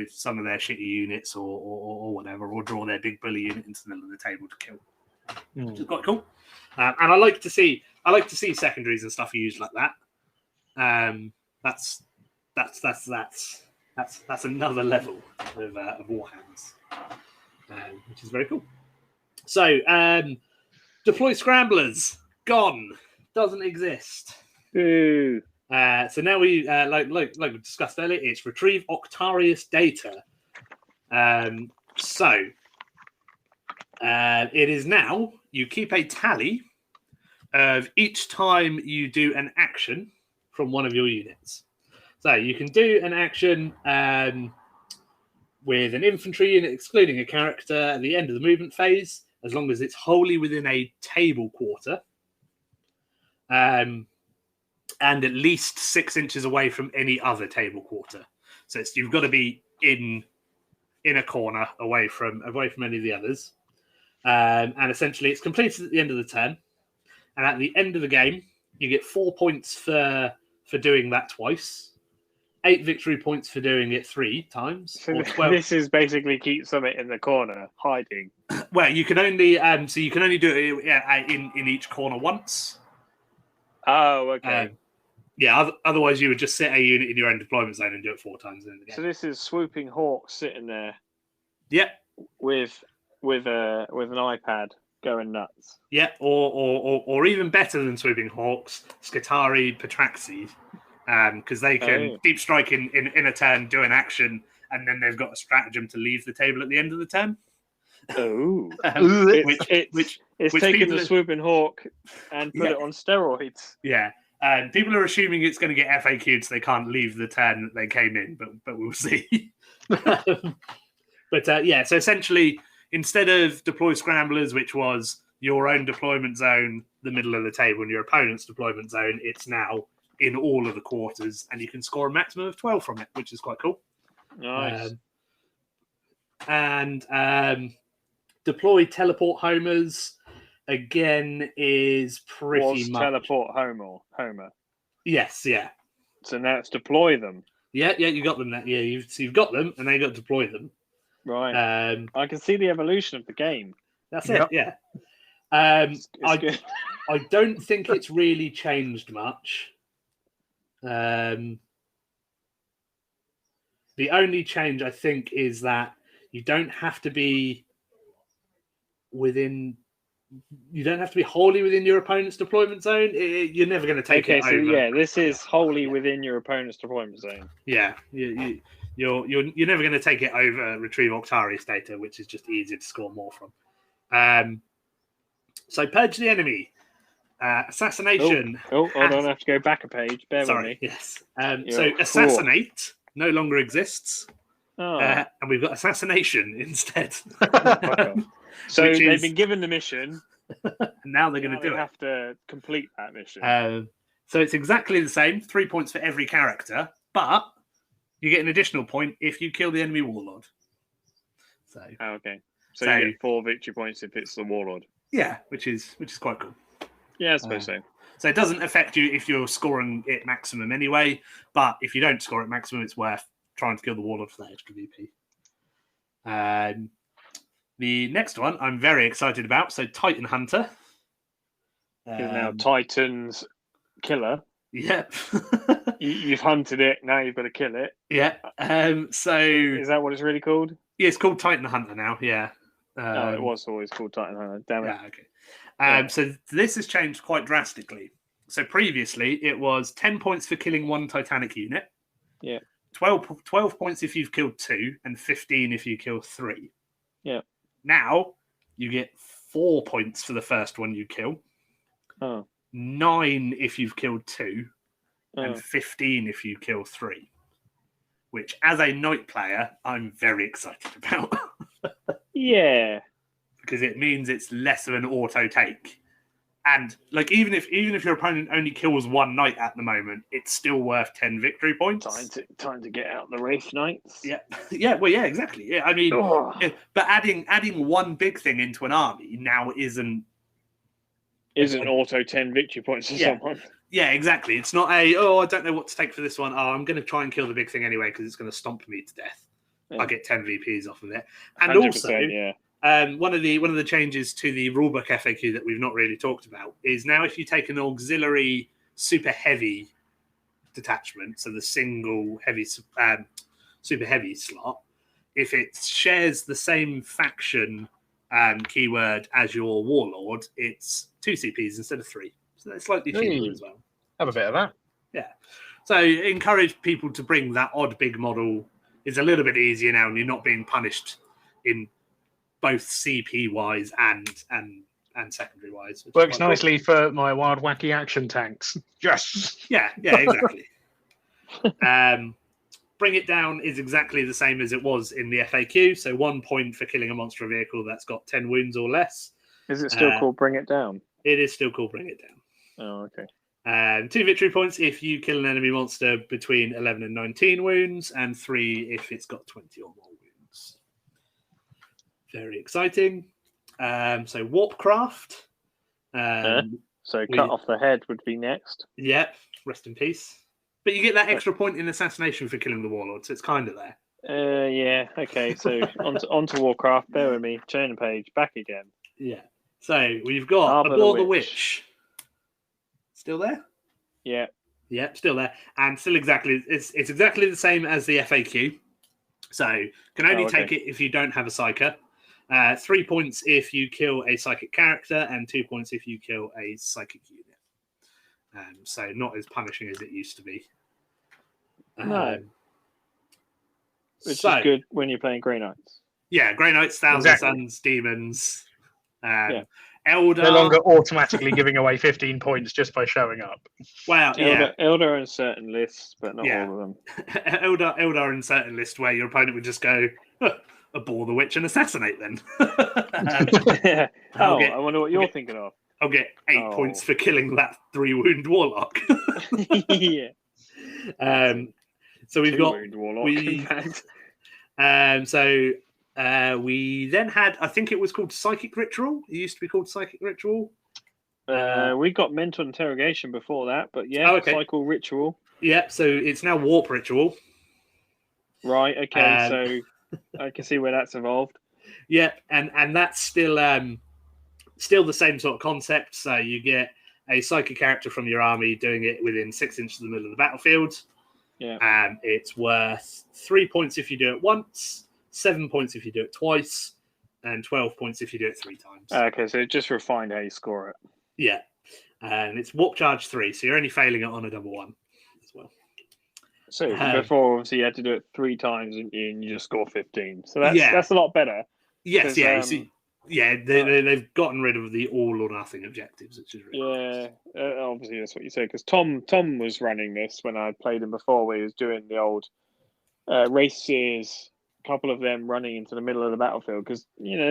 some of their shitty units or whatever, or draw their big bully unit into the middle of the table to kill. Which is quite cool. And I like to see secondaries and stuff used like that. that's another level of Warhounds, which is very cool. So, deploy scramblers gone, doesn't exist. Ooh. So now we like we discussed earlier, it's retrieve Octarius data. So it is now you keep a tally of each time you do an action from one of your units. So you can do an action with an infantry unit, excluding a character, at the end of the movement phase, as long as it's wholly within a table quarter, and at least 6 inches away from any other table quarter. So you've got to be in a corner away from any of the others. And essentially, it's completed at the end of the turn. And at the end of the game, you get 4 points for doing that twice, 8 victory points for doing it 3 times. So or 12. this is basically keep something in the corner, hiding. Well, you can only do it in each corner once. Oh, okay. Otherwise you would just sit a unit in your own deployment zone and do it 4 times in the game. So this is swooping hawk sitting there. Yeah. With an iPad going nuts. Yeah, or even better than swooping hawks, Skitari Patraxi, because they can deep strike in a turn, do an action, and then they've got a stratagem to leave the table at the end of the turn. Oh, which taking the swooping hawk and put it on steroids. Yeah. People are assuming it's going to get FAQ'd so they can't leave the turn that they came in, but we'll see. So essentially, instead of deploy scramblers, which was your own deployment zone, the middle of the table, and your opponent's deployment zone, it's now in all of the quarters, and you can score a maximum of 12 from it, which is quite cool. Nice. Deploy teleport homers, again, is pretty much... teleport homer? Yes, yeah. So now it's deploy them. Yeah, you got them. Yeah, you've got them, and they got to deploy them. Right. I can see the evolution of the game. That's it. Yeah. Good. I don't think it's really changed much. The only change I think is that you don't have to be wholly within your opponent's deployment zone. You're never going to take it over. Yeah, this is wholly within your opponent's deployment zone. Yeah, you're never going to take it over retrieve Octarius data, which is just easier to score more from. So purge the enemy, assassination. Hold on, I have to go back a page. Bear with me. Yes. So assassinate no longer exists, and we've got assassination instead. So they've been given the mission, and now they're going to do it. They have to complete that mission. So it's exactly the same, 3 points for every character, but you get an additional point if you kill the enemy warlord. So okay. So you get 4 victory points if it's the warlord. Yeah, which is quite cool. Yeah, I suppose so. So it doesn't affect you if you're scoring it maximum anyway, but if you don't score it maximum, it's worth trying to kill the warlord for that extra VP. The next one I'm very excited about. So Titan Hunter. Now Titan's killer. Yep. You've hunted it. Now you've got to kill it. Yeah. So is that what it's really called? Yeah, it's called Titan Hunter now. Yeah. It was always called Titan Hunter. Damn it. Yeah. Okay. So this has changed quite drastically. So previously it was 10 points for killing 1 Titanic unit. Yeah. 12 points if you've killed 2, and 15 if you kill 3. Yeah. Now you get 4 points for the first one you kill. 9 if you've killed 2, and 15 if you kill 3. Which, as a Knight player, I'm very excited about. Yeah, because it means it's less of an auto take, and like even if your opponent only kills 1 Knight at the moment, it's still worth 10 victory points. Time to get out the Wraith Knights. Yeah. Well, yeah, exactly. Yeah, I mean, but adding 1 big thing into an army now isn't auto 10 victory points for someone. Yeah, exactly. It's not I don't know what to take for this one. I'm going to try and kill the big thing anyway because it's going to stomp me to death. I get 10 VPs off of it. And also, one of the changes to the rulebook FAQ that we've not really talked about is now if you take an auxiliary super heavy detachment, so the single heavy, super heavy slot, if it shares the same faction keyword as your warlord, it's 2 CPs instead of 3. So that's slightly cheaper as well. Have a bit of that. Yeah. So encourage people to bring that odd big model. It's a little bit easier now, and you're not being punished in both CP wise and secondary wise. Works nicely for my wild wacky action tanks. Yes. Yeah, exactly. Bring it down is exactly the same as it was in the FAQ. So 1 point for killing a monster vehicle that's got 10 wounds or less. Is it still called Bring It Down? It is still called Bring It Down. Oh, okay. 2 victory points if you kill an enemy monster between 11 and 19 wounds, and 3 if it's got 20 or more wounds. Very exciting. So Warpcraft. So cut off the head would be next. Yep, rest in peace. But you get that extra point in assassination for killing the warlord, so it's kind of there. Yeah, okay. So onto Warcraft. Bear with me. Turn the page. Back again. Yeah. So we've got Harbour Abhor the the Witch. Still there? Yeah. Yep, still there. And still exactly, it's exactly the same as the FAQ. So can only take it if you don't have a Psyker. 3 points if you kill a psychic character, and 2 points if you kill a psychic unit. So not as punishing as it used to be. No. Which is good when you're playing Grey Knights. Yeah, Grey Knights, Thousand Suns, Demons. Eldar. No longer automatically giving away 15 points just by showing up. Well, Eldar are in certain lists, but not all of them. Eldar in certain lists where your opponent would just go, Abhor the Witch and assassinate then. I wonder what you're thinking of. I'll get 8 points for killing that 3-wound warlock. Yeah. So we've got warlock, we then had, I think it was called Psychic Ritual. It used to be called Psychic Ritual. We got Mental Interrogation before that, but Cycle Ritual. Yeah, so it's now Warp Ritual. Right, okay, so I can see where that's evolved. Yeah, and that's still the same sort of concept. So you get a psychic character from your army doing it within 6 inches of the middle of the battlefield. Yeah. It's worth 3 points if you do it once, 7 points if you do it twice, and 12 points if you do it 3 times. Okay, so it just refined how you score it. Yeah. And it's Warp Charge 3, so you're only failing it on a double 1 as well. So before, obviously, you had to do it 3 times and you just score 15. So that's a lot better. Yes, they've gotten rid of the all or nothing objectives, which is really nice. Obviously that's what you say, because Tom was running this when I played him before, where he was doing the old races, a couple of them running into the middle of the battlefield, because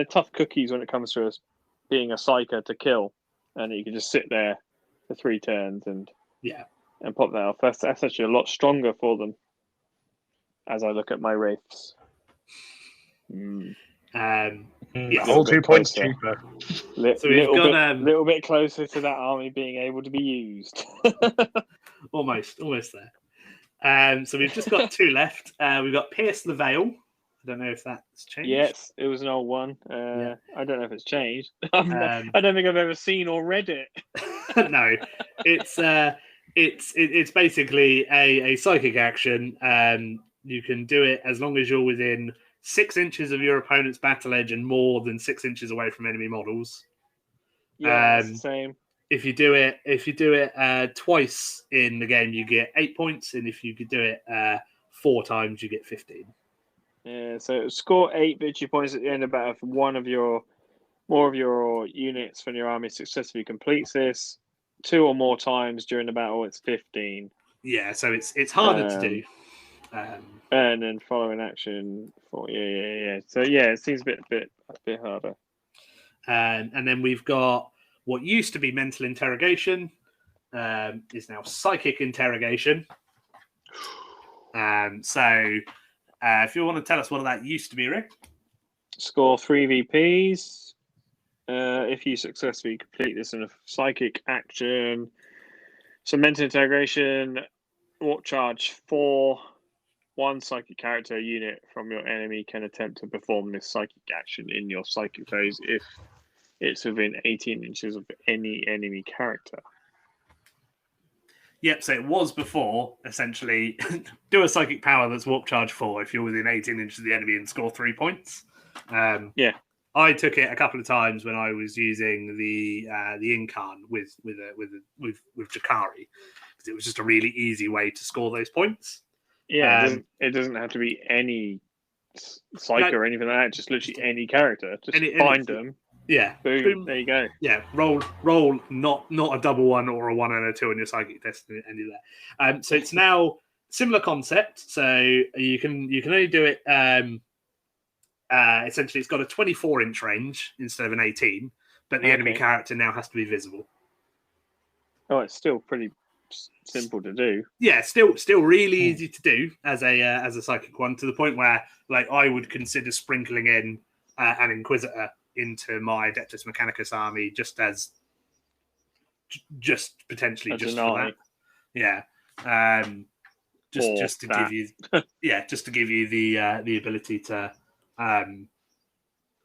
tough cookies when it comes to us being a psyker to kill, and you can just sit there for 3 turns and pop that off. That's actually a lot stronger for them. As I look at my wraiths. All 2 points cheaper. So we've got little bit closer to that army being able to be used. almost there. So we've just got 2 left. We've got Pierce the Veil. I don't know if that's changed. Yes, it was an old one. I don't know if it's changed. I don't think I've ever seen or read it. No, it's basically a psychic action. You can do it as long as you're within 6 inches of your opponent's battle edge and more than 6 inches away from enemy models. Yeah, it's the same. If you do it twice in the game, you get 8 points, and if you could do it 4 times, you get 15. Yeah, so score 8 victory points at the end of battle for more of your units from your army successfully completes this. 2 or more times during the battle, it's 15. Yeah, so it's harder to do. And then following action for So it seems a bit harder. And then we've got what used to be Mental Interrogation, is now Psychic Interrogation. So if you want to tell us what that used to be, Rick. Score 3 VPs. If you successfully complete this in a psychic action. So Mental Interrogation, Warp Charge 4. 1 psychic character unit from your enemy can attempt to perform this psychic action in your psychic phase if it's within 18 inches of any enemy character. Yep, so it was before, essentially, do a psychic power that's warp charge 4 if you're within 18 inches of the enemy and score 3 points. Yeah. I took it a couple of times when I was using the Incarn with Jakari, because it was just a really easy way to score those points. Yeah, it doesn't have to be any psych or anything like that. Just literally any character. Just find them. Yeah. Boom. There you go. Yeah. Roll. Not a double 1 or a 1 and a 2 on your psychic test and any of that. So it's now similar concept. So you can only do it. Essentially, it's got a 24-inch range instead of an 18, but the enemy character now has to be visible. Oh, it's still pretty simple to do. Yeah, still really easy to do as a psychic one, to the point where like I would consider sprinkling in an Inquisitor into my Adeptus Mechanicus army just potentially As just an for eye. that. Yeah. Just to give you the ability to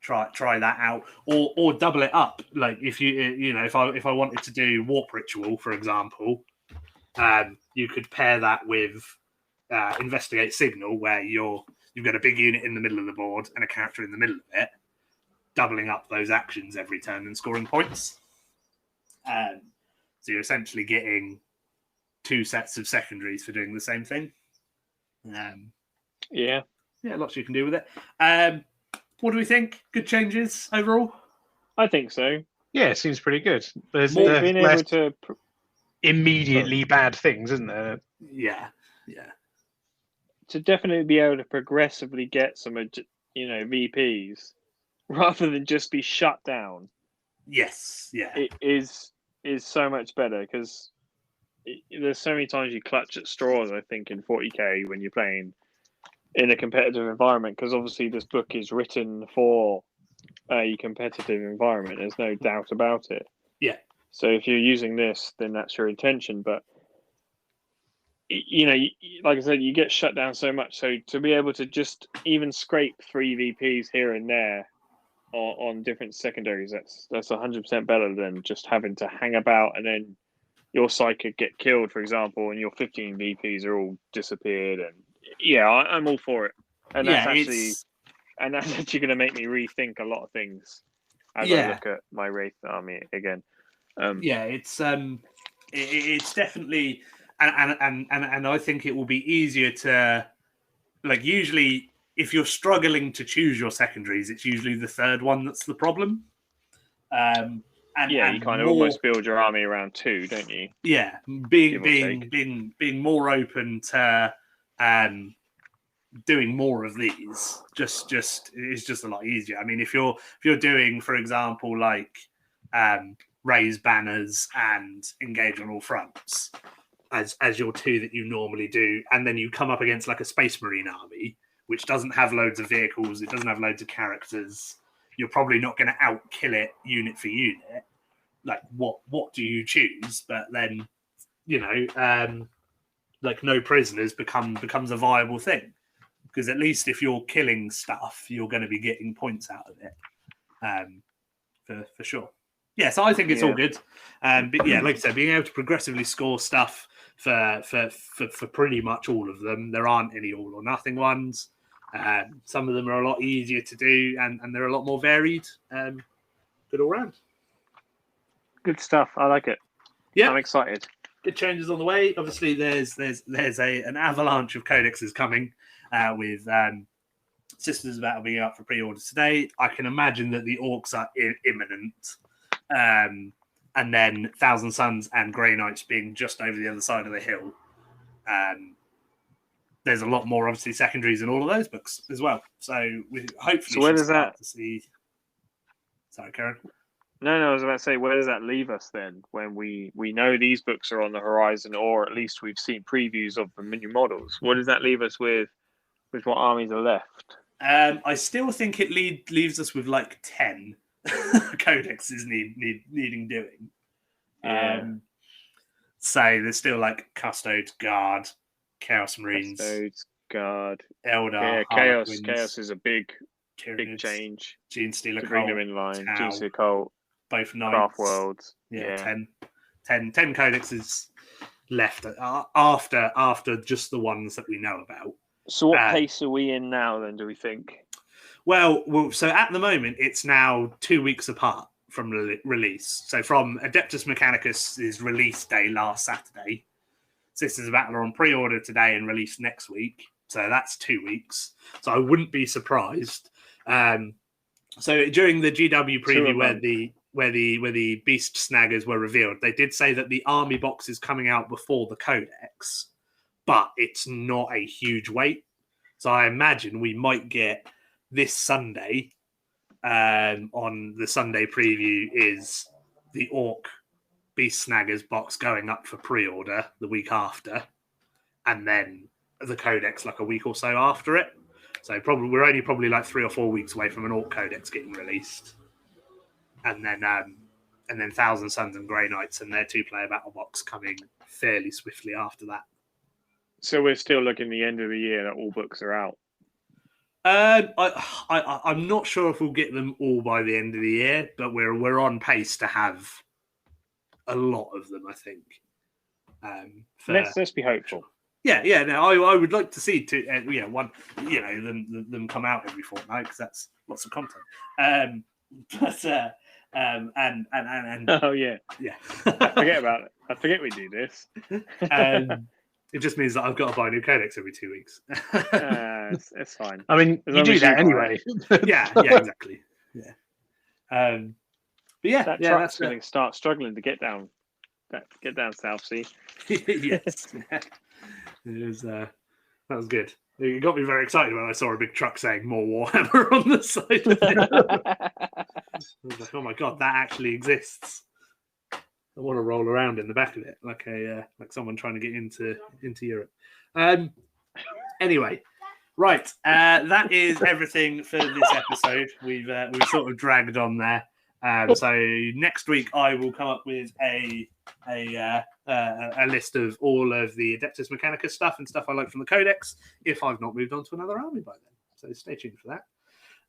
try that out, or double it up. Like if if I wanted to do Warp Ritual, for example, you could pair that with Investigate Signal, where you've got a big unit in the middle of the board and a character in the middle of it, doubling up those actions every turn and scoring points. So you're essentially getting 2 sets of secondaries for doing the same thing. Yeah, lots you can do with it. What do we think? Good changes overall? I think so. Yeah, it seems pretty good. There's Being able to immediately bad things, isn't there? Yeah. To definitely be able to progressively get some, VPs rather than just be shut down. Yes. Yeah. It is so much better, because there's so many times you clutch at straws, I think, in 40k when you're playing in a competitive environment, because obviously this book is written for a competitive environment. There's no doubt about it. Yeah. So if you're using this, then that's your intention. But like I said, you get shut down so much. So to be able to just even scrape 3 VPs here and there on different secondaries, that's 100% better than just having to hang about and then your psychic get killed, for example, and your 15 VPs are all disappeared. And yeah, I'm all for it. And that's actually going to make me rethink a lot of things as I look at my Wraith army again. It's definitely, and I think it will be easier to, like, usually if you're struggling to choose your secondaries, it's usually the third one that's the problem. You kind of almost build your army around 2, don't you? Yeah, being more open to doing more of these just is just a lot easier. I mean, if you're doing, for example, like raise banners and engage on all fronts as your 2 that you normally do, and then you come up against like a Space Marine army which doesn't have loads of vehicles, it doesn't have loads of characters, you're probably not going to outkill it unit for unit. Like, what do you choose? But then, like, no prisoners becomes a viable thing, because at least if you're killing stuff, you're going to be getting points out of it, for sure. Yeah, so I think it's all good. But yeah, like I said, being able to progressively score stuff for pretty much all of them. There aren't any all or nothing ones. Some of them are a lot easier to do, and they're a lot more varied. Good all round. Good stuff. I like it. Yeah, I'm excited. Good changes on the way. Obviously, there's an avalanche of codexes coming with Sisters about to be up for pre-orders today. I can imagine that the orcs are imminent. And then Thousand Suns and Grey Knights being just over the other side of the hill. There's a lot more, obviously, secondaries in all of those books as well. So we hopefully should start to see... Sorry, Karen? No, I was about to say, where does that leave us then, when we know these books are on the horizon, or at least we've seen previews of the mini models? What does that leave us with what armies are left? I still think it leaves us with like 10 codexes needing doing. So there's still like Custodes, Guard, Chaos Marines, Custodes, Guard, Eldar, Chaos is a big Tyranids, change. Gene Stealer to bring Cult, them in line. Tau, Gene Stealer Cult, both Knights, Craft Worlds. Yeah, 10 codexes left after just the ones that we know about. So what pace are we in now then, do we think? Well, so at the moment, it's now 2 weeks apart from release. So from Adeptus Mechanicus' release day last Saturday, Sisters of Battle are on pre-order today and released next week. So that's 2 weeks. So I wouldn't be surprised. So during the GW preview where the Beast Snaggers were revealed, they did say that the army box is coming out before the Codex, but it's not a huge wait. So I imagine we might get this Sunday, on the Sunday preview, is the Orc Beast Snaggers box going up for pre-order the week after, and then the Codex like a week or so after it. So we're only probably like 3 or 4 weeks away from an Orc Codex getting released, and then Thousand Suns and Grey Knights and their 2-player battle box coming fairly swiftly after that. So we're still looking the end of the year that all books are out. I'm not sure if we'll get them all by the end of the year, but we're on pace to have a lot of them, I think. Let's be hopeful. Yeah. No, I would like to see them come out every fortnight, because that's lots of content. Oh yeah. I forget about it. I forget we do this. It just means that I've got to buy a new codex every 2 weeks. It's fine. I mean, you do that anyway. yeah, exactly. Yeah. But yeah, that truck's going to start struggling to get down South Sea. Yes. That was good. It got me very excited when I saw a big truck saying "More Warhammer" on the side of it. I was like, "Oh my god, that actually exists!" I want to roll around in the back of it like someone trying to get into Europe. Anyway, right. That is everything for this episode. We've sort of dragged on there. So next week I will come up with a list of all of the Adeptus Mechanicus stuff and stuff I like from the Codex, if I've not moved on to another army by then. So stay tuned for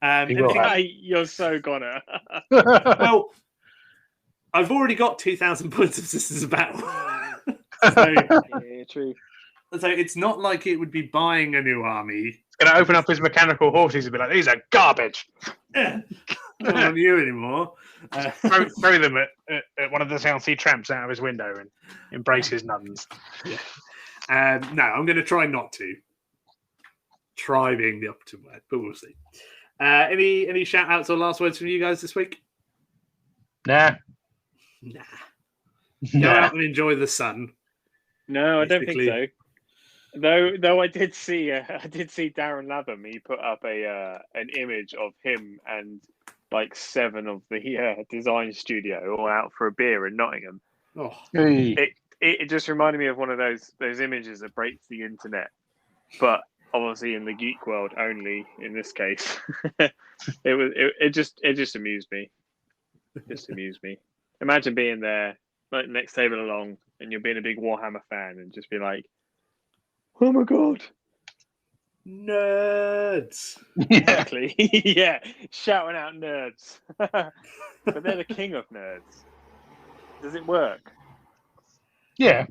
that. You're so gonna. Well, I've already got 2,000 points of Sisters of Battle. Yeah, true. So it's not like it would be buying a new army. It's going to open up his mechanical horses and be like, "These are garbage." Yeah. Not on you anymore. Throw them at one of the South Sea tramps out of his window and embrace his nuns. Yeah. No, I'm going to try not to. Try being the operative word, but we'll see. Any shout outs or last words from you guys this week? Nah. Go out and enjoy the sun. No, I don't think so. Though I did see Darren Latham. He put up an image of him and like 7 of the design studio all out for a beer in Nottingham. Oh, it just reminded me of one of those images that breaks the internet, but obviously in the geek world only. In this case, it just amused me. Just amused me. Imagine being there, like next table along, and you're being a big Warhammer fan, and just be like, "Oh my god, nerds!" Exactly. Yeah, shouting out nerds. But they're the king of nerds. Does it work? Yeah.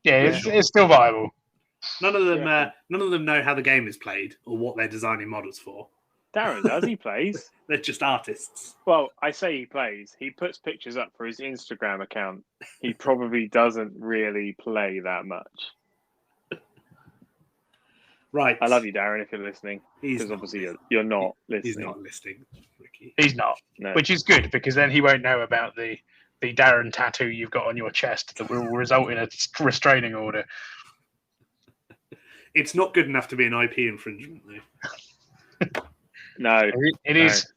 It's still viable. None of them know how the game is played or what they're designing models for. Darren does. He plays. They're just artists. Well, I say he plays. He puts pictures up for his Instagram account. He probably doesn't really play that much. Right. I love you, Darren, if you're listening. Because obviously you're not listening. He's not listening, Ricky. He's not. No. Which is good, because then he won't know about the Darren tattoo you've got on your chest that will result in a restraining order. It's not good enough to be an IP infringement, though. No. It is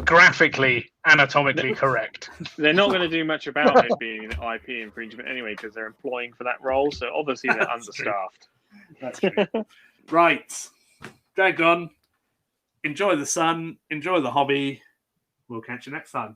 graphically, anatomically correct. They're not going to do much about it being an IP infringement anyway, because they're employing for that role, so obviously they're understaffed. That's true. Right. Drag on. Enjoy the sun. Enjoy the hobby. We'll catch you next time.